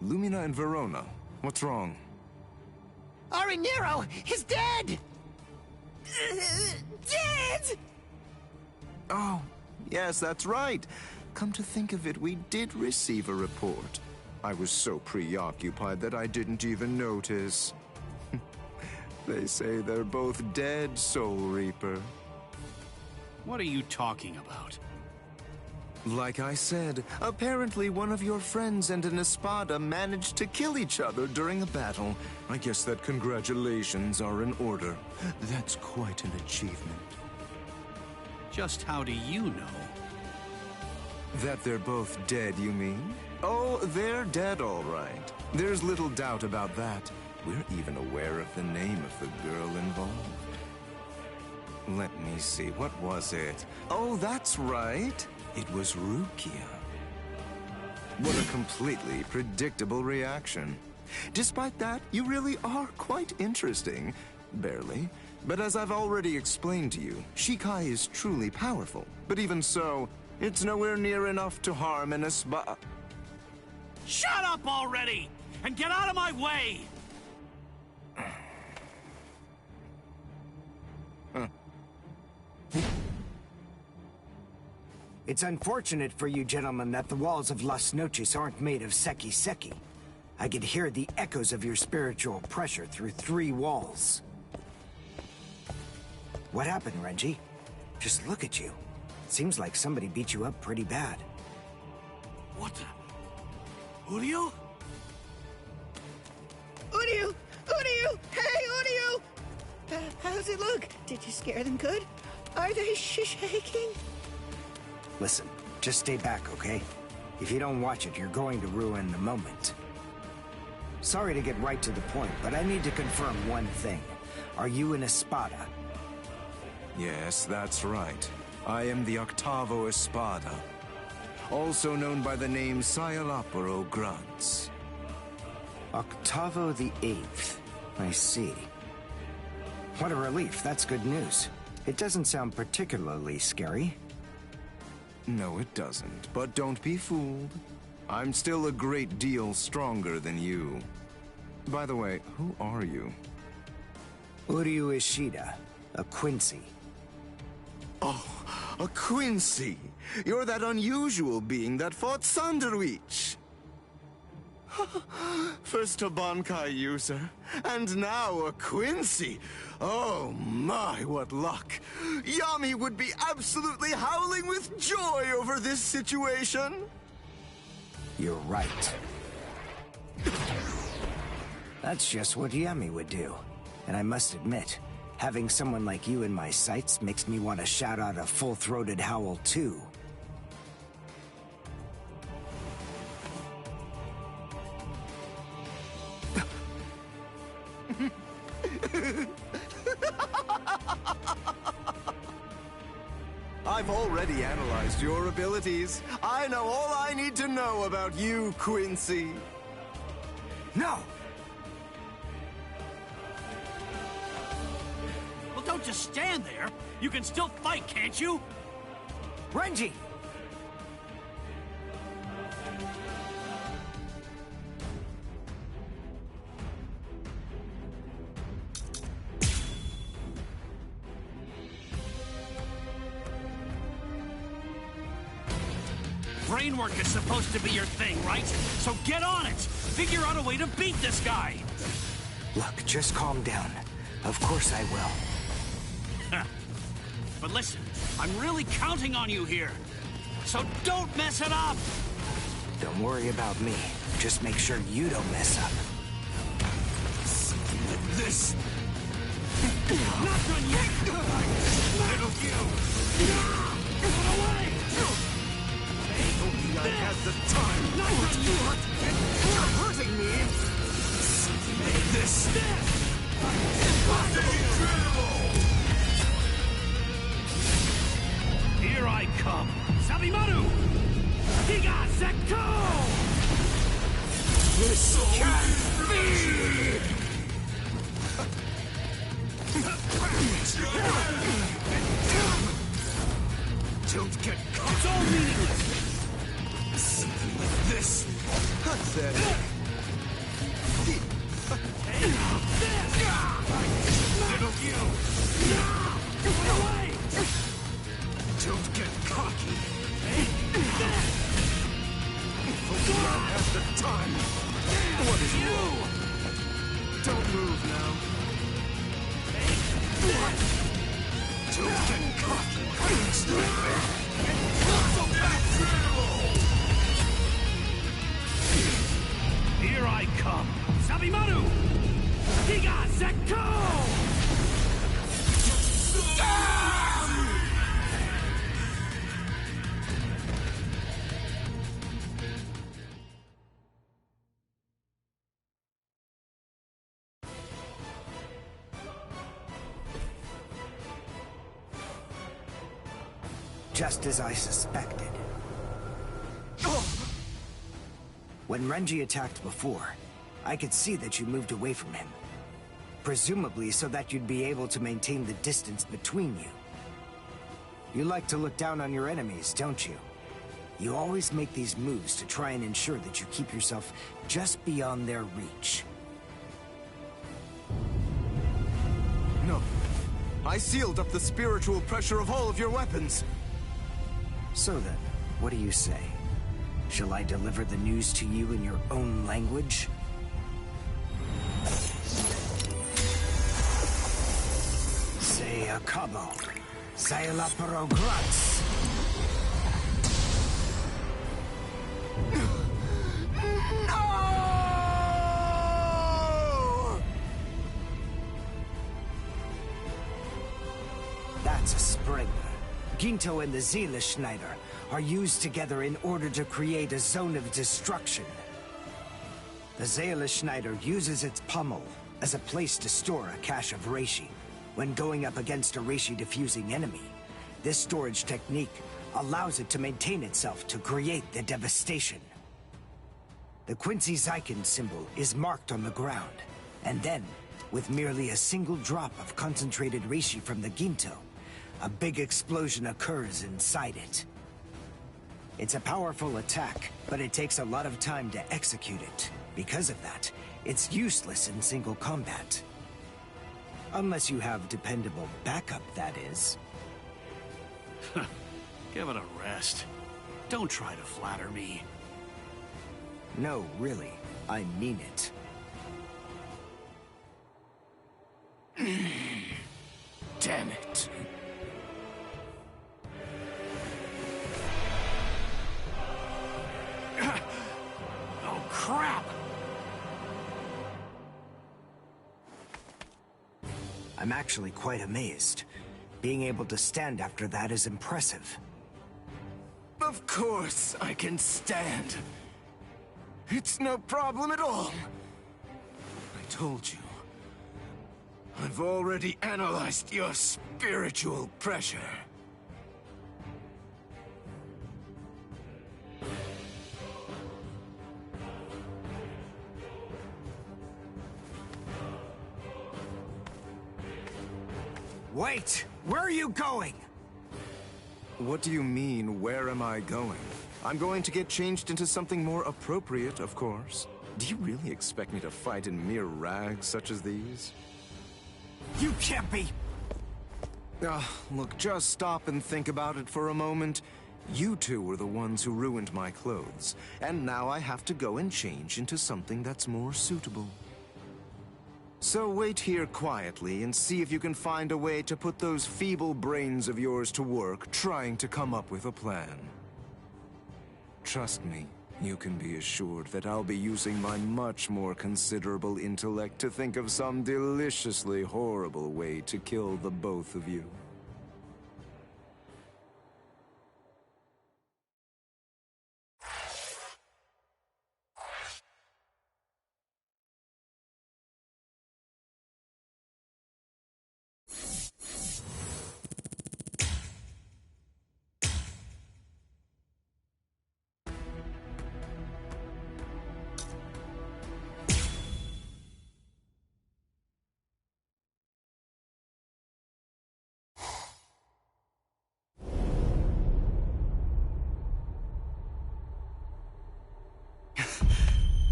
S15: Lumina and Verona. What's wrong?
S24: Arinero is dead! Dead!
S15: Oh, yes, that's right. Come to think of it, we did receive a report. I was so preoccupied that I didn't even notice. They say they're both dead, Soul Reaper.
S21: What are you talking about?
S15: Like I said, apparently one of your friends and an Espada managed to kill each other during a battle. I guess that congratulations are in order. That's quite an achievement.
S21: Just how do you know?
S15: That they're both dead, you mean? Oh, they're dead, all right. There's little doubt about that. We're even aware of the name of the girl involved. Let me see, what was it? Oh, that's right. It was Rukia. What a completely predictable reaction. Despite that, you really are quite interesting. Barely. But as I've already explained to you, Shikai is truly powerful. But even so, it's nowhere near enough to harm an Espada.
S21: Shut up already! And get out of my way!
S12: It's unfortunate for you gentlemen that the walls of Las Noches aren't made of seki. I could hear the echoes of your spiritual pressure through 3 walls. What happened, Renji? Just look at you. Seems like somebody beat you up pretty bad.
S21: What the... Uryu?
S24: Uryu! Uryu! Hey, Uryu! How's it look? Did you scare them good? Are they shaking?
S12: Listen, just stay back, okay? If you don't watch it, you're going to ruin the moment. Sorry to get right to the point, but I need to confirm one thing. Are you an Espada?
S15: Yes, that's right. I am the Octavo Espada, also known by the name Sayalapuro Grunts.
S12: Octavo the 8th. I see. What a relief, that's good news. It doesn't sound particularly scary.
S15: No, it doesn't. But don't be fooled. I'm still a great deal stronger than you. By the way, who are you?
S12: Uryu Ishida, a Quincy.
S15: Oh, a Quincy! You're that unusual being that fought Sanderwich! First a Bankai user, and now a Quincy! Oh my, what luck! Yami would be absolutely howling with joy over this situation!
S12: You're right. That's just what Yami would do. And I must admit, having someone like you in my sights makes me want to shout out a full-throated howl too.
S15: I've already analyzed your abilities. I know all I need to know about you, Quincy.
S12: No!
S21: Well, don't just stand there. You can still fight, can't you?
S12: Renji!
S21: Brainwork is supposed to be your thing, right? So get on it! Figure out a way to beat this guy!
S12: Look, just calm down. Of course I will.
S21: But listen, I'm really counting on you here. So don't mess it up!
S12: Don't worry about me. Just make sure you don't mess up.
S21: Something like this. Not done yet! Little you! Get away!
S15: I had the time.
S21: Not done yet!
S15: You're hurting me!
S21: Something like this. Here I come. Sabimaru! Giga Secto!
S12: This can't be!
S21: Don't get caught. It's all meaningless.
S15: Something like this. Pathetic. time! What is wrong? Don't move now. What? Don't get cocky.
S13: Here I come! Sabimaru! Giga Zekko!
S12: Just as I suspected. When Renji attacked before, I could see that you moved away from him. Presumably so that you'd be able to maintain the distance between you. You like to look down on your enemies, don't you? You always make these moves to try and ensure that you keep yourself just beyond their reach.
S15: No. I sealed up the spiritual pressure of all of your weapons.
S12: So then, what do you say? Shall I deliver the news to you in your own language? Say a cabo. Say la prograts.
S15: No!
S12: That's a spring. Ginto and the Seele Schneider are used together in order to create a zone of destruction. The Seele Schneider uses its pommel as a place to store a cache of reishi. When going up against a reishi-diffusing enemy, this storage technique allows it to maintain itself to create the devastation. The Quincy Zyken symbol is marked on the ground, and then, with merely a single drop of concentrated reishi from the Ginto, a big explosion occurs inside it. It's a powerful attack, but it takes a lot of time to execute it. Because of that, it's useless in single combat. Unless you have dependable backup, that is.
S21: Give it a rest. Don't try to flatter me.
S12: No, really. I mean it.
S15: Damn it.
S21: Oh, crap!
S12: I'm actually quite amazed. Being able to stand after that is impressive.
S15: Of course I can stand. It's no problem at all. I told you. I've already analyzed your spiritual pressure.
S12: Wait! Where are you going?
S15: What do you mean, where am I going? I'm going to get changed into something more appropriate, of course. Do you really expect me to fight in mere rags such as these?
S12: You can't be!
S15: Look, just stop and think about it for a moment. You two were the ones who ruined my clothes, and now I have to go and change into something that's more suitable. So wait here quietly and see if you can find a way to put those feeble brains of yours to work trying to come up with a plan. Trust me, you can be assured that I'll be using my much more considerable intellect to think of some deliciously horrible way to kill the both of you.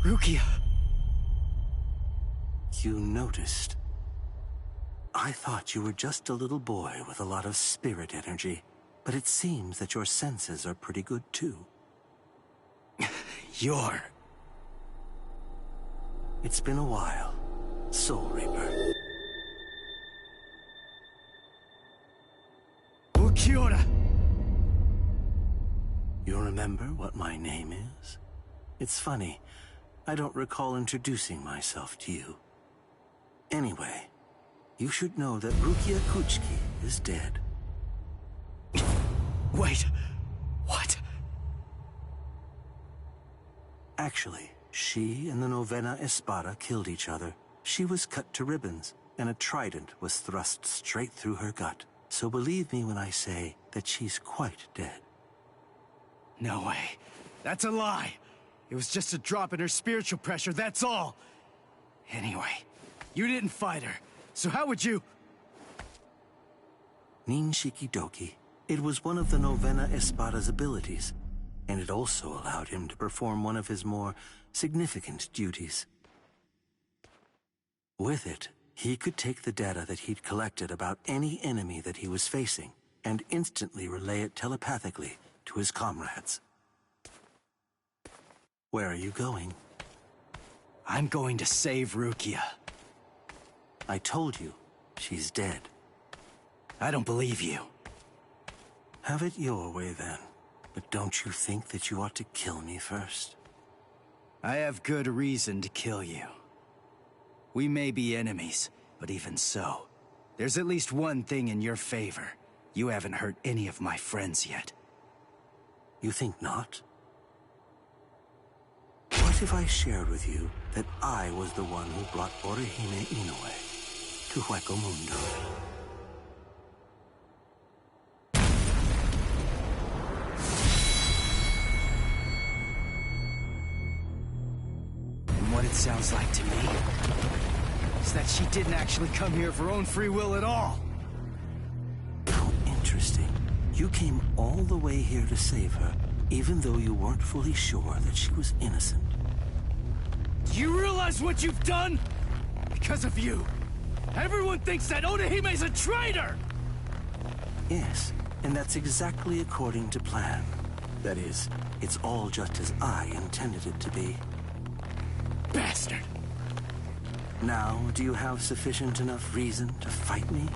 S12: Rukia!
S22: You noticed. I thought you were just a little boy with a lot of spirit energy, but it seems that your senses are pretty good too.
S12: You're...
S22: It's been a while. Soul Reaper.
S5: Kia ora.
S22: You remember what my name is? It's funny. I don't recall introducing myself to you. Anyway, you should know that Rukia Kuchiki is dead.
S5: Wait. What?
S22: Actually, she and the Novena Espada killed each other. She was cut to ribbons, and a trident was thrust straight through her gut. So believe me when I say that she's quite dead.
S5: No way. That's a lie. It was just a drop in her spiritual pressure, that's all. Anyway, you didn't fight her, so how would you...
S22: Ninshikidoki. It was one of the Novena Espada's abilities, and it also allowed him to perform one of his more significant duties. With it, he could take the data that he'd collected about any enemy that he was facing and instantly relay it telepathically to his comrades. Where are you going?
S5: I'm going to save Rukia.
S22: I told you, she's dead.
S5: I don't believe you.
S22: Have it your way then. But don't you think that you ought to kill me first?
S5: I have good reason to kill you. We may be enemies, but even so, there's at least one thing in your favor. You haven't hurt any of my friends yet.
S22: You think not? What if I shared with you that I was the one who brought Orihime Inoue to Hueco Mundo?
S5: And what it sounds like to me is that she didn't actually come here of her own free will at all.
S22: How interesting. You came all the way here to save her, even though you weren't fully sure that she was innocent.
S5: Do you realize what you've done? Because of you, everyone thinks that Odahime's a traitor!
S22: Yes, and that's exactly according to plan. That is, it's all just as I intended it to be.
S5: Bastard!
S22: Now, do you have sufficient enough reason to fight me?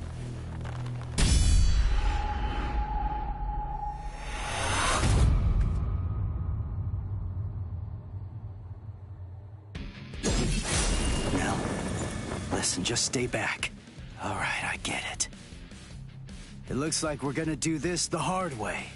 S5: Now, listen, just stay back. All right, I get it. It looks like we're gonna do this the hard way.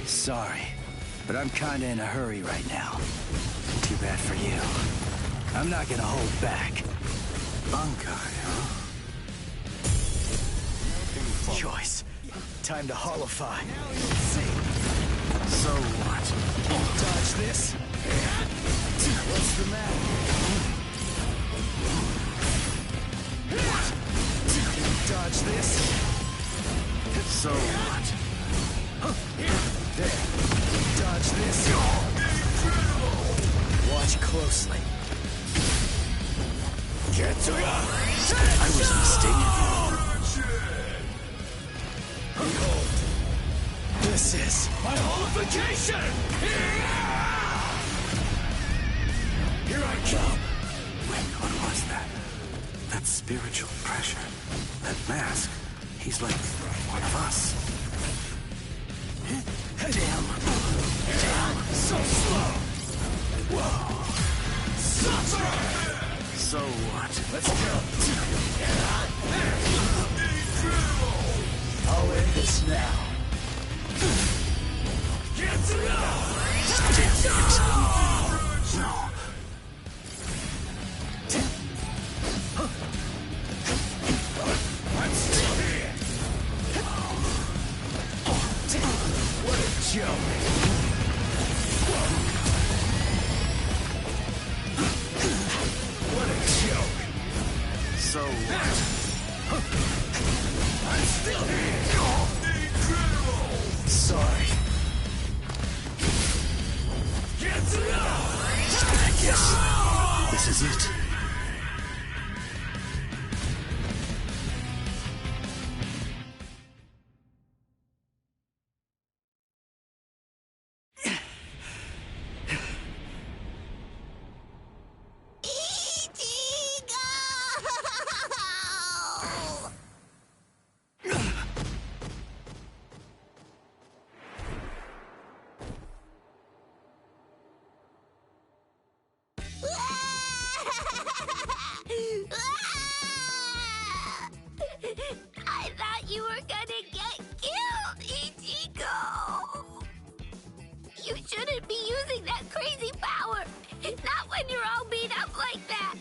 S5: Sorry, but I'm kinda in a hurry right now. Too bad for you. I'm not gonna hold back.
S22: Bankai, huh?
S5: Choice. Time to holofy. Now you'll see.
S22: So what?
S5: Dodge this. What's the matter? Dodge this.
S22: So what?
S5: There. Dodge this. Watch closely.
S22: I was mistaken.
S5: Behold. This is my holification! Here I come!
S22: Wait, what was that? That spiritual pressure. That mask. He's like one of us.
S5: Damn! So slow! Whoa! Suffer!
S22: So what?
S5: Let's go! I'll end this now. Get to
S22: No.
S5: I'm still here! What a joke! What a joke!
S22: So what?
S5: I'm still here! Sorry. Get to know!
S9: You shouldn't be using that crazy power! Not when you're all beat up like that!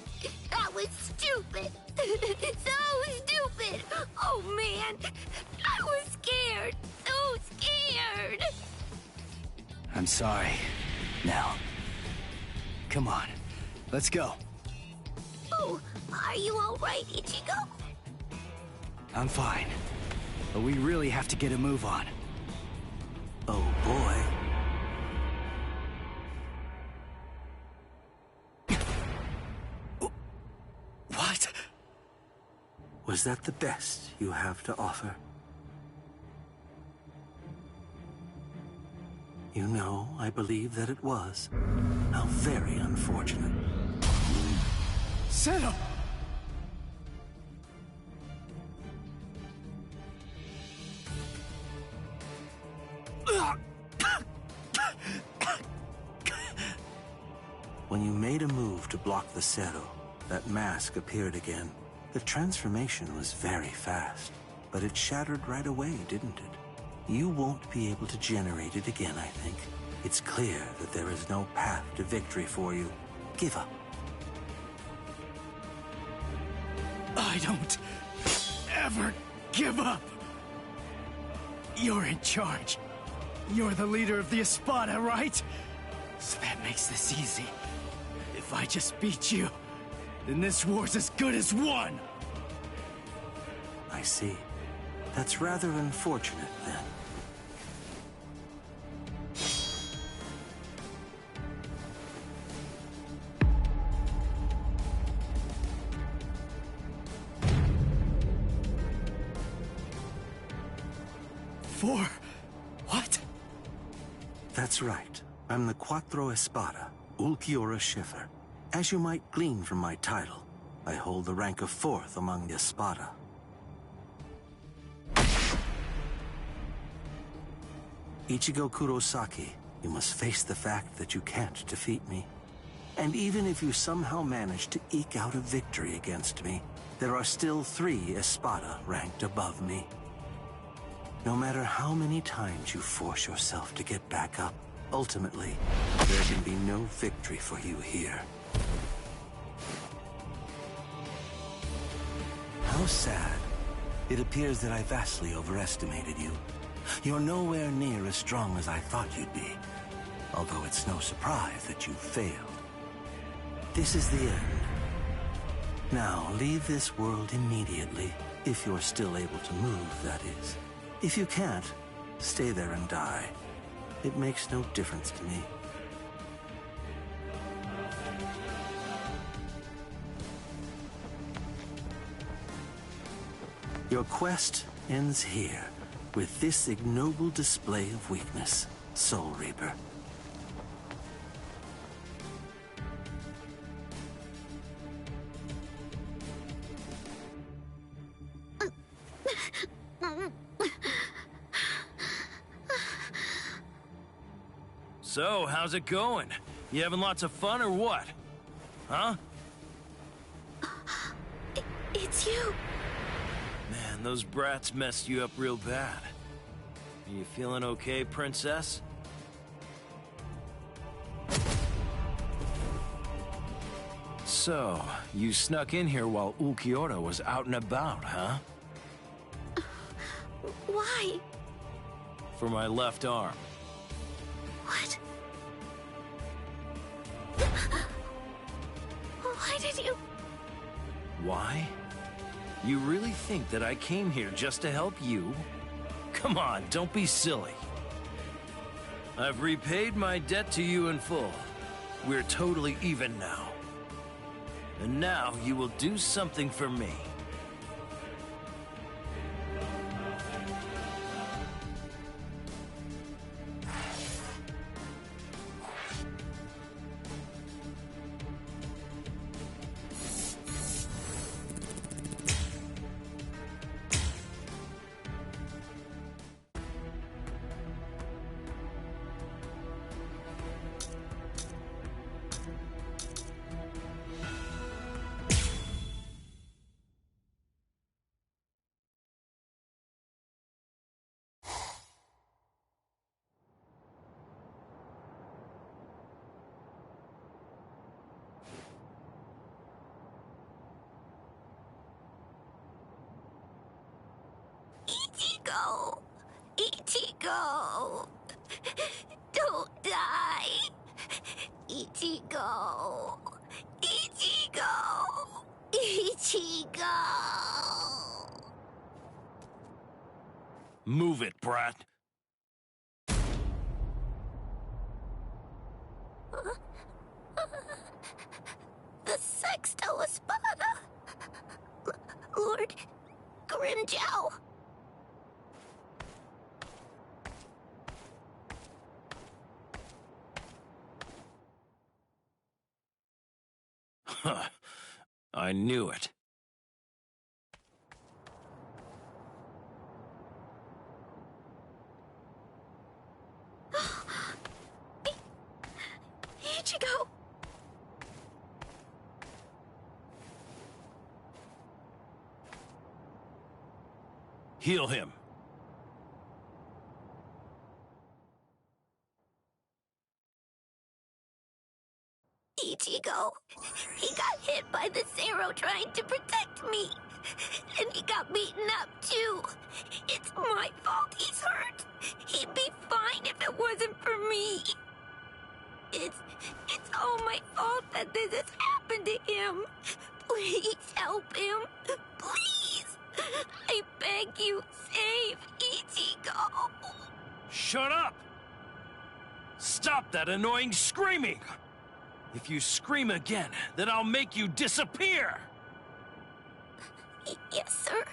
S9: That was stupid! So stupid! Oh man! I was scared! So scared!
S5: I'm sorry. Now, come on. Let's go.
S9: Oh, are you alright, Ichigo?
S5: I'm fine. But we really have to get a move on.
S22: Oh boy.
S5: What?
S22: Was that the best you have to offer? You know, I believe that it was. How very unfortunate.
S5: Settle!
S22: When you made a move to block the Zero, that mask appeared again. The transformation was very fast, but it shattered right away, didn't it? You won't be able to generate it again, I think. It's clear that there is no path to victory for you. Give up.
S5: I don't ever give up. You're in charge. You're the leader of the Espada, right? So that makes this easy. If I just beat you, then this war's as good as won.
S22: I see. That's rather unfortunate, then.
S5: For what?
S22: That's right. I'm the Quattro Espada, Ulquiorra Schiffer. As you might glean from my title, I hold the rank of 4th among the Espada. Ichigo Kurosaki, you must face the fact that you can't defeat me. And even if you somehow manage to eke out a victory against me, there are still 3 Espada ranked above me. No matter how many times you force yourself to get back up, ultimately, there can be no victory for you here. How sad. It appears that I vastly overestimated you. You're nowhere near as strong as I thought you'd be. Although it's no surprise that you failed. This is the end. Now, leave this world immediately, if you're still able to move, that is. If you can't, stay there and die. It makes no difference to me. Your quest ends here, with this ignoble display of weakness, Soul Reaper.
S6: So, how's it going? You having lots of fun or what? Huh?
S9: It's you.
S6: Man, those brats messed you up real bad. Are you feeling okay, Princess? So, you snuck in here while Ulquiorra was out and about, huh?
S9: Why?
S6: For my left arm.
S9: What? Why did you...
S6: Why? You really think that I came here just to help you? Come on, don't be silly. I've repaid my debt to you in full. We're totally even now. And now you will do something for me.
S9: Ichigo. Ichigo. Don't die. Ichigo. Ichigo. Ichigo.
S6: Move it, brat.
S9: The Sexto Espada. Lord Grimjow.
S6: Huh. I knew it.
S9: Ichigo.
S6: Heal him.
S9: Ichigo. He got hit by the Zero trying to protect me. And he got beaten up, too. It's my fault he's hurt. He'd be fine if it wasn't for me. It's all my fault that this has happened to him. Please help him. Please. I beg you, save Ichigo.
S6: Shut up! Stop that annoying screaming! If you scream again, then I'll make you disappear!
S9: Yes, sir.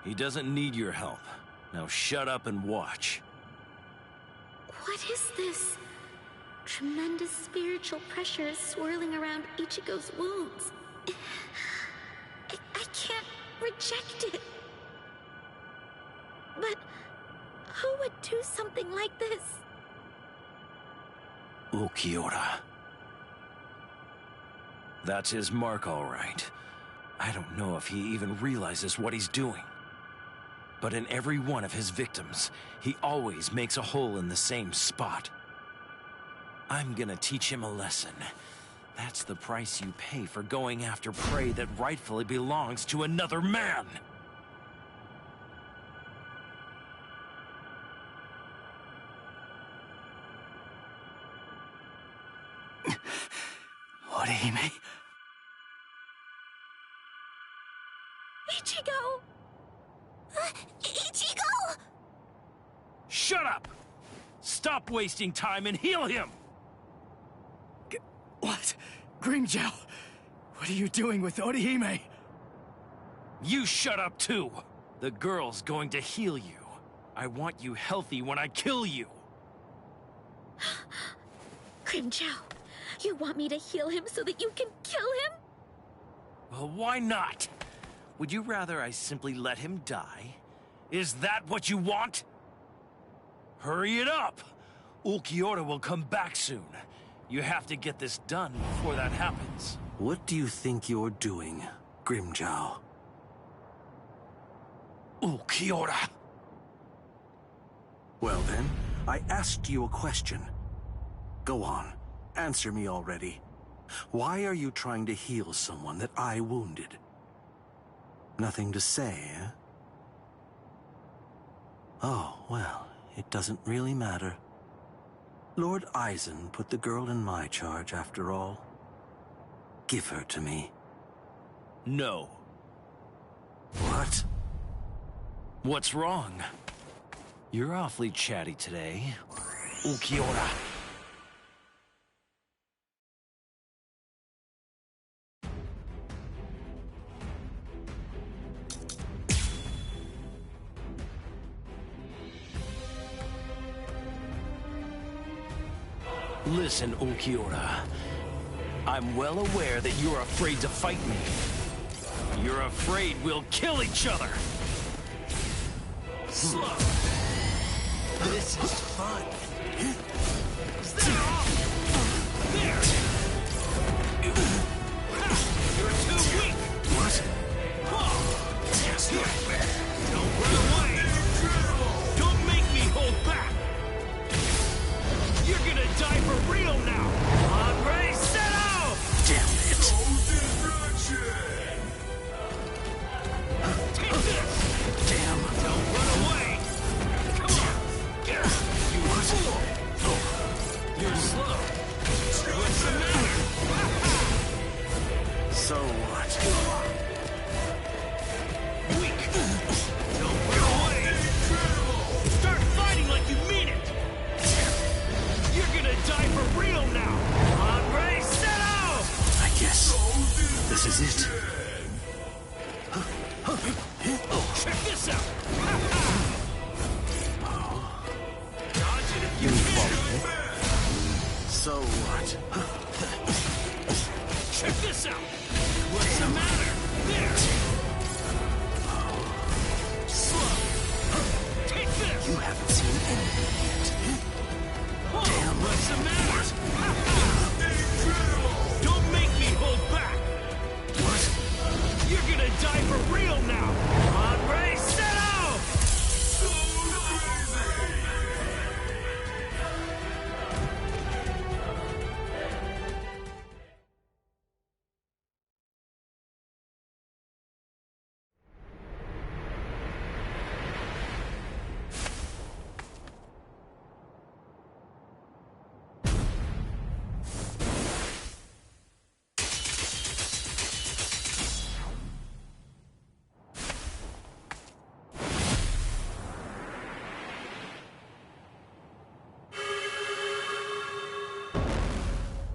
S6: He doesn't need your help. Now shut up and watch.
S1: What is this? Tremendous spiritual pressure is swirling around Ichigo's wounds. I can't reject it. But who would do something like this?
S6: Ulquiorra. That's his mark, all right. I don't know if he even realizes what he's doing. But in every one of his victims, he always makes a hole in the same spot. I'm gonna teach him a lesson. That's the price you pay for going after prey that rightfully belongs to another man.
S5: Orihime?
S9: Ichigo! Ichigo!
S6: Shut up! Stop wasting time and heal him!
S5: What? Grimjow? What are you doing with Orihime?
S6: You shut up too! The girl's going to heal you. I want you healthy when I kill you.
S1: Grimjow, you want me to heal him so that you can kill him?
S6: Well, why not? Would you rather I simply let him die? Is that what you want? Hurry it up! Ulquiorra will come back soon. You have to get this done before that happens.
S22: What do you think you're doing, Grimjow?
S6: Ulquiorra!
S22: Well then, I asked you a question. Go on, answer me already. Why are you trying to heal someone that I wounded? Nothing to say, eh? Oh, well, it doesn't really matter. Lord Aizen put the girl in my charge, after all. Give her to me.
S6: No.
S22: What?
S6: What's wrong? You're awfully chatty today. Ulquiorra. Listen, Ulquiorra. I'm well aware that you're afraid to fight me. You're afraid we'll kill each other. Slow. This is fun. Is that all? There! You're too weak! What? Don't run away! Don't make me hold back! You're gonna die for real now! On, ready, set out! Damn it! Take this! Damn! Don't
S2: So what?
S13: Check this out! What's the matter? There! Slow! Take this!
S11: You haven't seen anything yet.
S13: Whoa, damn, what's the matter? Don't make me hold back! What? You're gonna die for real now! Come on, Ray, set out!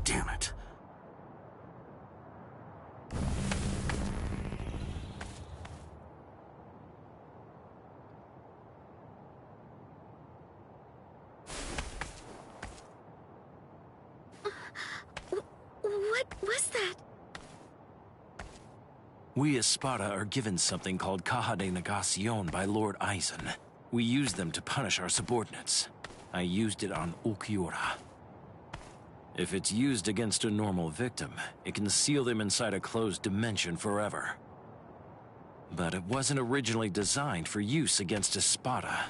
S11: Damn it.
S9: What was that?
S2: We as Sparta are given something called Caja de Negacion by Lord Eisen. We use them to punish our subordinates. I used it on Ulquiorra. If it's used against a normal victim, it can seal them inside a closed dimension forever. But it wasn't originally designed for use against Espada.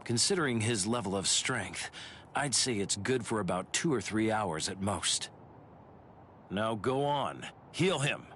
S2: Considering his level of strength, I'd say it's good for about 2 or 3 hours at most. Now go on, heal him.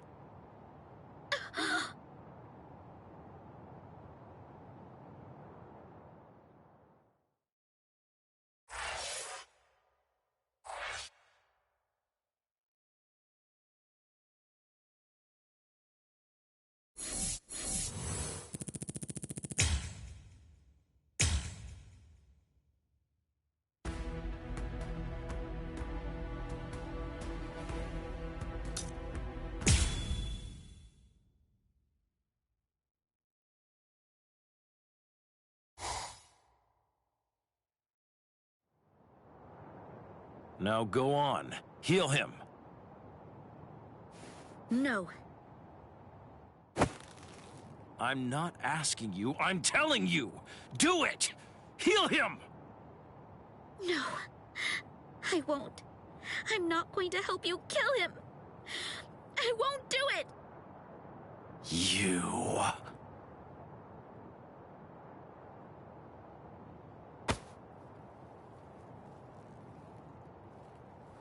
S2: Now go on. Heal him.
S9: No.
S2: I'm not asking you, I'm telling you! Do it! Heal him!
S9: No. I won't. I'm not going to help you kill him. I won't do it!
S2: You...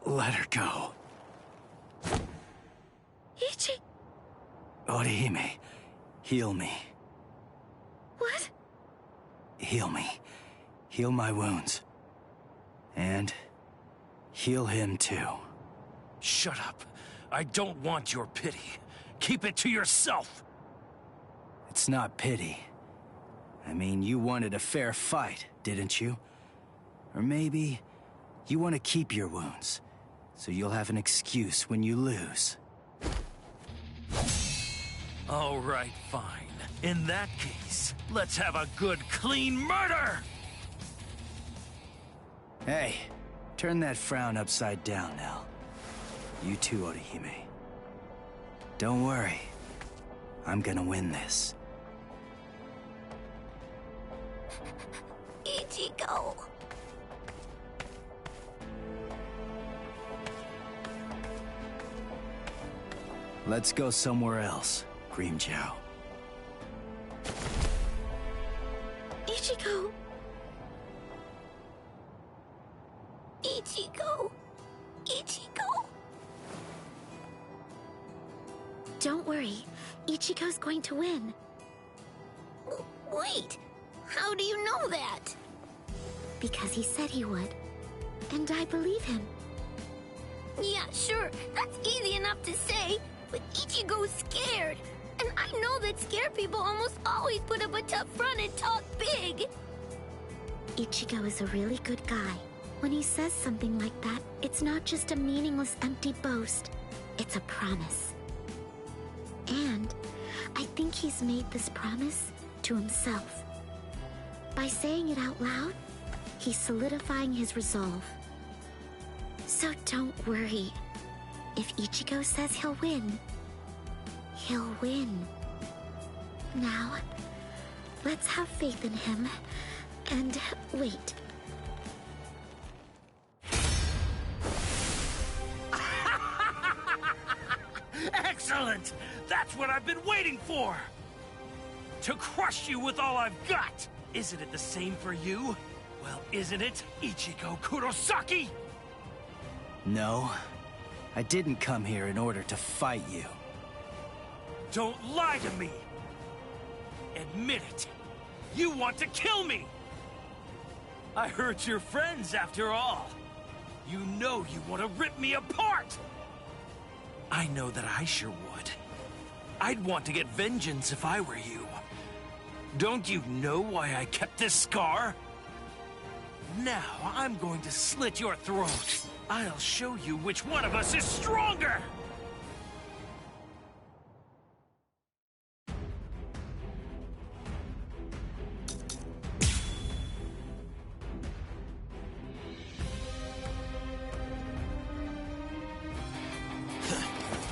S3: Let her go.
S9: Ichi...
S3: Orihime, heal me.
S9: What?
S3: Heal me. Heal my wounds. And heal him too.
S2: Shut up. I don't want your pity. Keep it to yourself.
S3: It's not pity. I mean, you wanted a fair fight, didn't you? Or maybe you want to keep your wounds, so you'll have an excuse when you lose.
S2: All right, fine. In that case, let's have a good, clean murder!
S3: Hey, turn that frown upside down now. You too, Orihime. Don't worry. I'm gonna win this.
S9: Ichigo.
S3: Let's go somewhere else, Cream Chow.
S9: Ichigo. Ichigo. Ichigo. Don't worry. Ichigo's going to win. Wait. How do you know that? Because he said he would. And I believe him. Yeah, sure. That's easy enough to say. But Ichigo's scared. And I know that scared people almost always put up a tough front and talk big. Ichigo is a really good guy. When he says something like that, it's not just a meaningless, empty boast. It's a promise. And I think he's made this promise to himself. By saying it out loud, he's solidifying his resolve. So don't worry. If Ichigo says he'll win, he'll win. Now, let's have faith in him and wait.
S13: Excellent! That's what I've been waiting for! To crush you with all I've got! Isn't it the same for you? Well, isn't it, Ichigo Kurosaki?
S5: No, I didn't come here in order to fight you.
S13: Don't lie to me! Admit it! You want to kill me! I hurt your friends after all. You know you want to rip me apart! I know that I sure would. I'd want to get vengeance if I were you. Don't you know why I kept this scar? Now I'm going to slit your throat. I'll show you which one of us is stronger!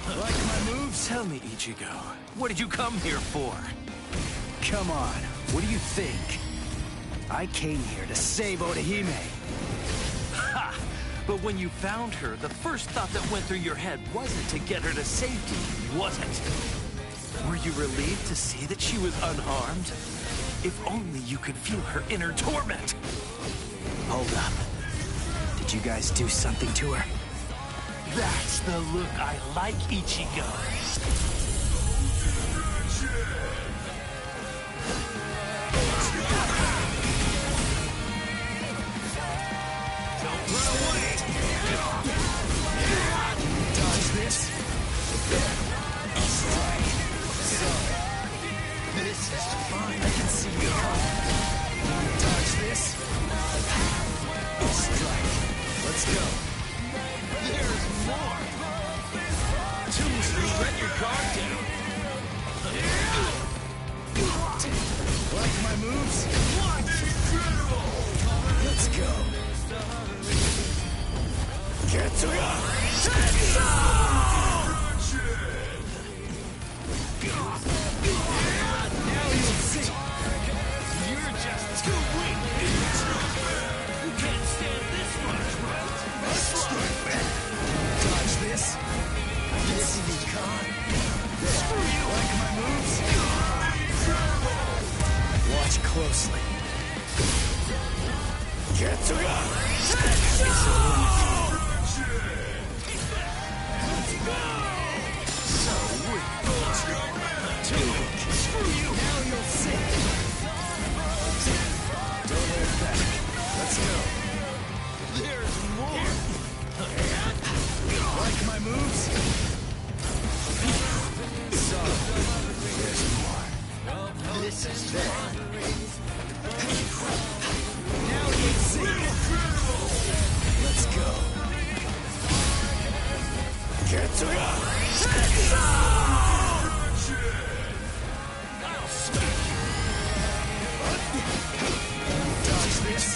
S5: Like my moves?
S13: Tell me, Ichigo, what did you come here for?
S5: Come on, what do you think? I came here to save Orihime.
S13: Ha! But when you found her, the first thought that went through your head wasn't to get her to safety, was it? Were you relieved to see that she was unharmed? If only you could feel her inner torment.
S5: Hold up. Did you guys do something to her?
S13: That's the look I like, Ichigo. Don't run away!
S5: Dodge this. This is fine. I can see you coming. Dodge this. Strike. Let's go.
S13: There's more! Tombstone, let your guard down!
S5: Like my moves? Let's go. Getsuga! Now you'll see.
S13: You're just too weak! You can't stand this much, right?
S5: Dodge this. I can see you coming. Screw you! Like my moves? Watch closely. Getsuga! So weak. Too weak. Screw you! Now you'll see. Don't hold back. Let's go.
S13: There's more!
S5: Like my moves? So, there's more. This is fun. Now you see. Let's go. Getsuga!
S13: I'll smack you!
S5: Dodge this.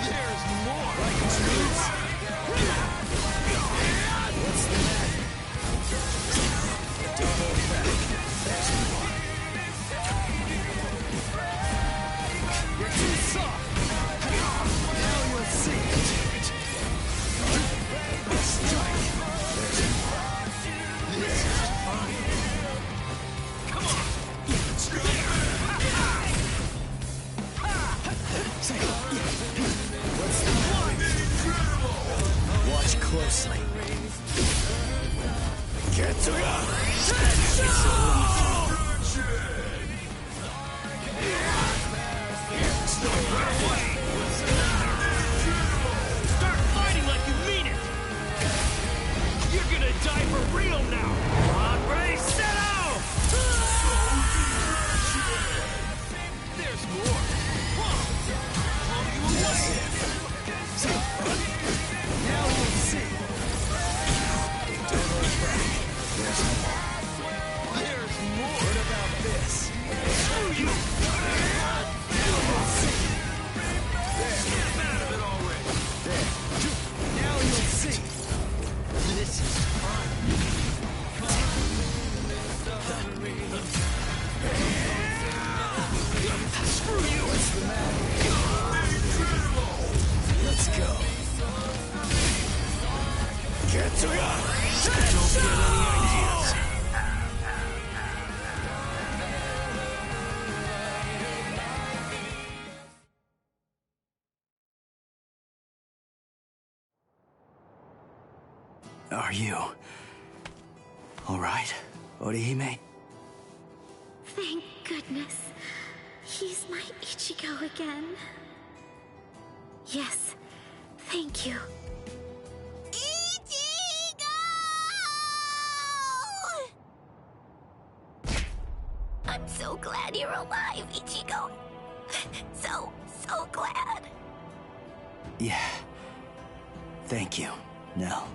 S13: There's more!
S5: Like my moves? What's the matter? Don't hold back. There's more. You're too soft. Now you'll see. Strike. There's more. This is fun.
S13: Come on!
S5: What's the matter? Watch closely. Getsuga!
S13: Start fighting like you mean it! You're gonna die for real now! On, ready, set out! There's more! Blow you away!
S5: Now we'll see. Don't look back. There's more.
S13: There's more!
S5: What about this?
S13: Screw you!
S5: Now we'll see. There.
S13: Snap out of it already!
S5: There. Now you'll see.
S3: Are you... all right, Orihime?
S9: Thank goodness. He's my Ichigo again. Yes, thank you. Ichigo! I'm so glad you're alive, Ichigo. So glad.
S3: Yeah. Thank you, Nell.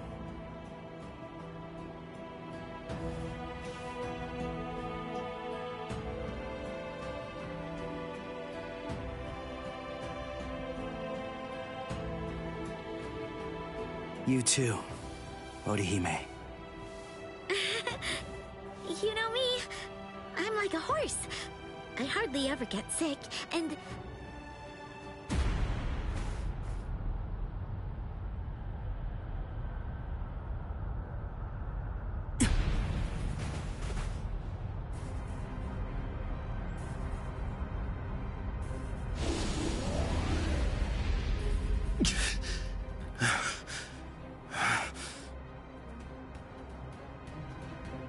S3: You too, Orihime.
S9: You know me, I'm like a horse. I hardly ever get sick, and...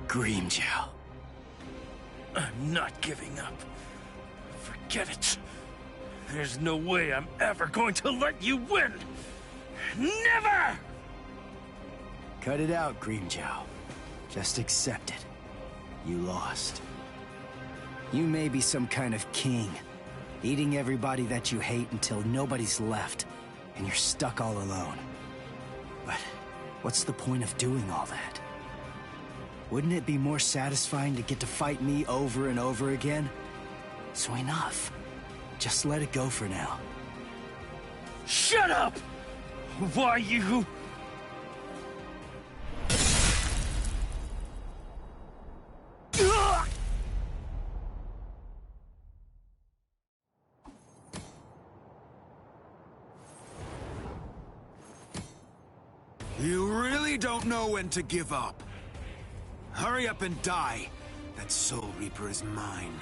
S3: Grimmjow.
S13: I'm not giving up. Forget it. There's no way I'm ever going to let you win! Never!
S3: Cut it out, Grimmjow. Just accept it. You lost. You may be some kind of king, eating everybody that you hate until nobody's left, and you're stuck all alone. But what's the point of doing all that? Wouldn't it be more satisfying to get to fight me over and over again? So enough. Just let it go for now.
S13: Shut up! Why you...
S4: You really don't know when to give up. Hurry up and die. That Soul Reaper is mine.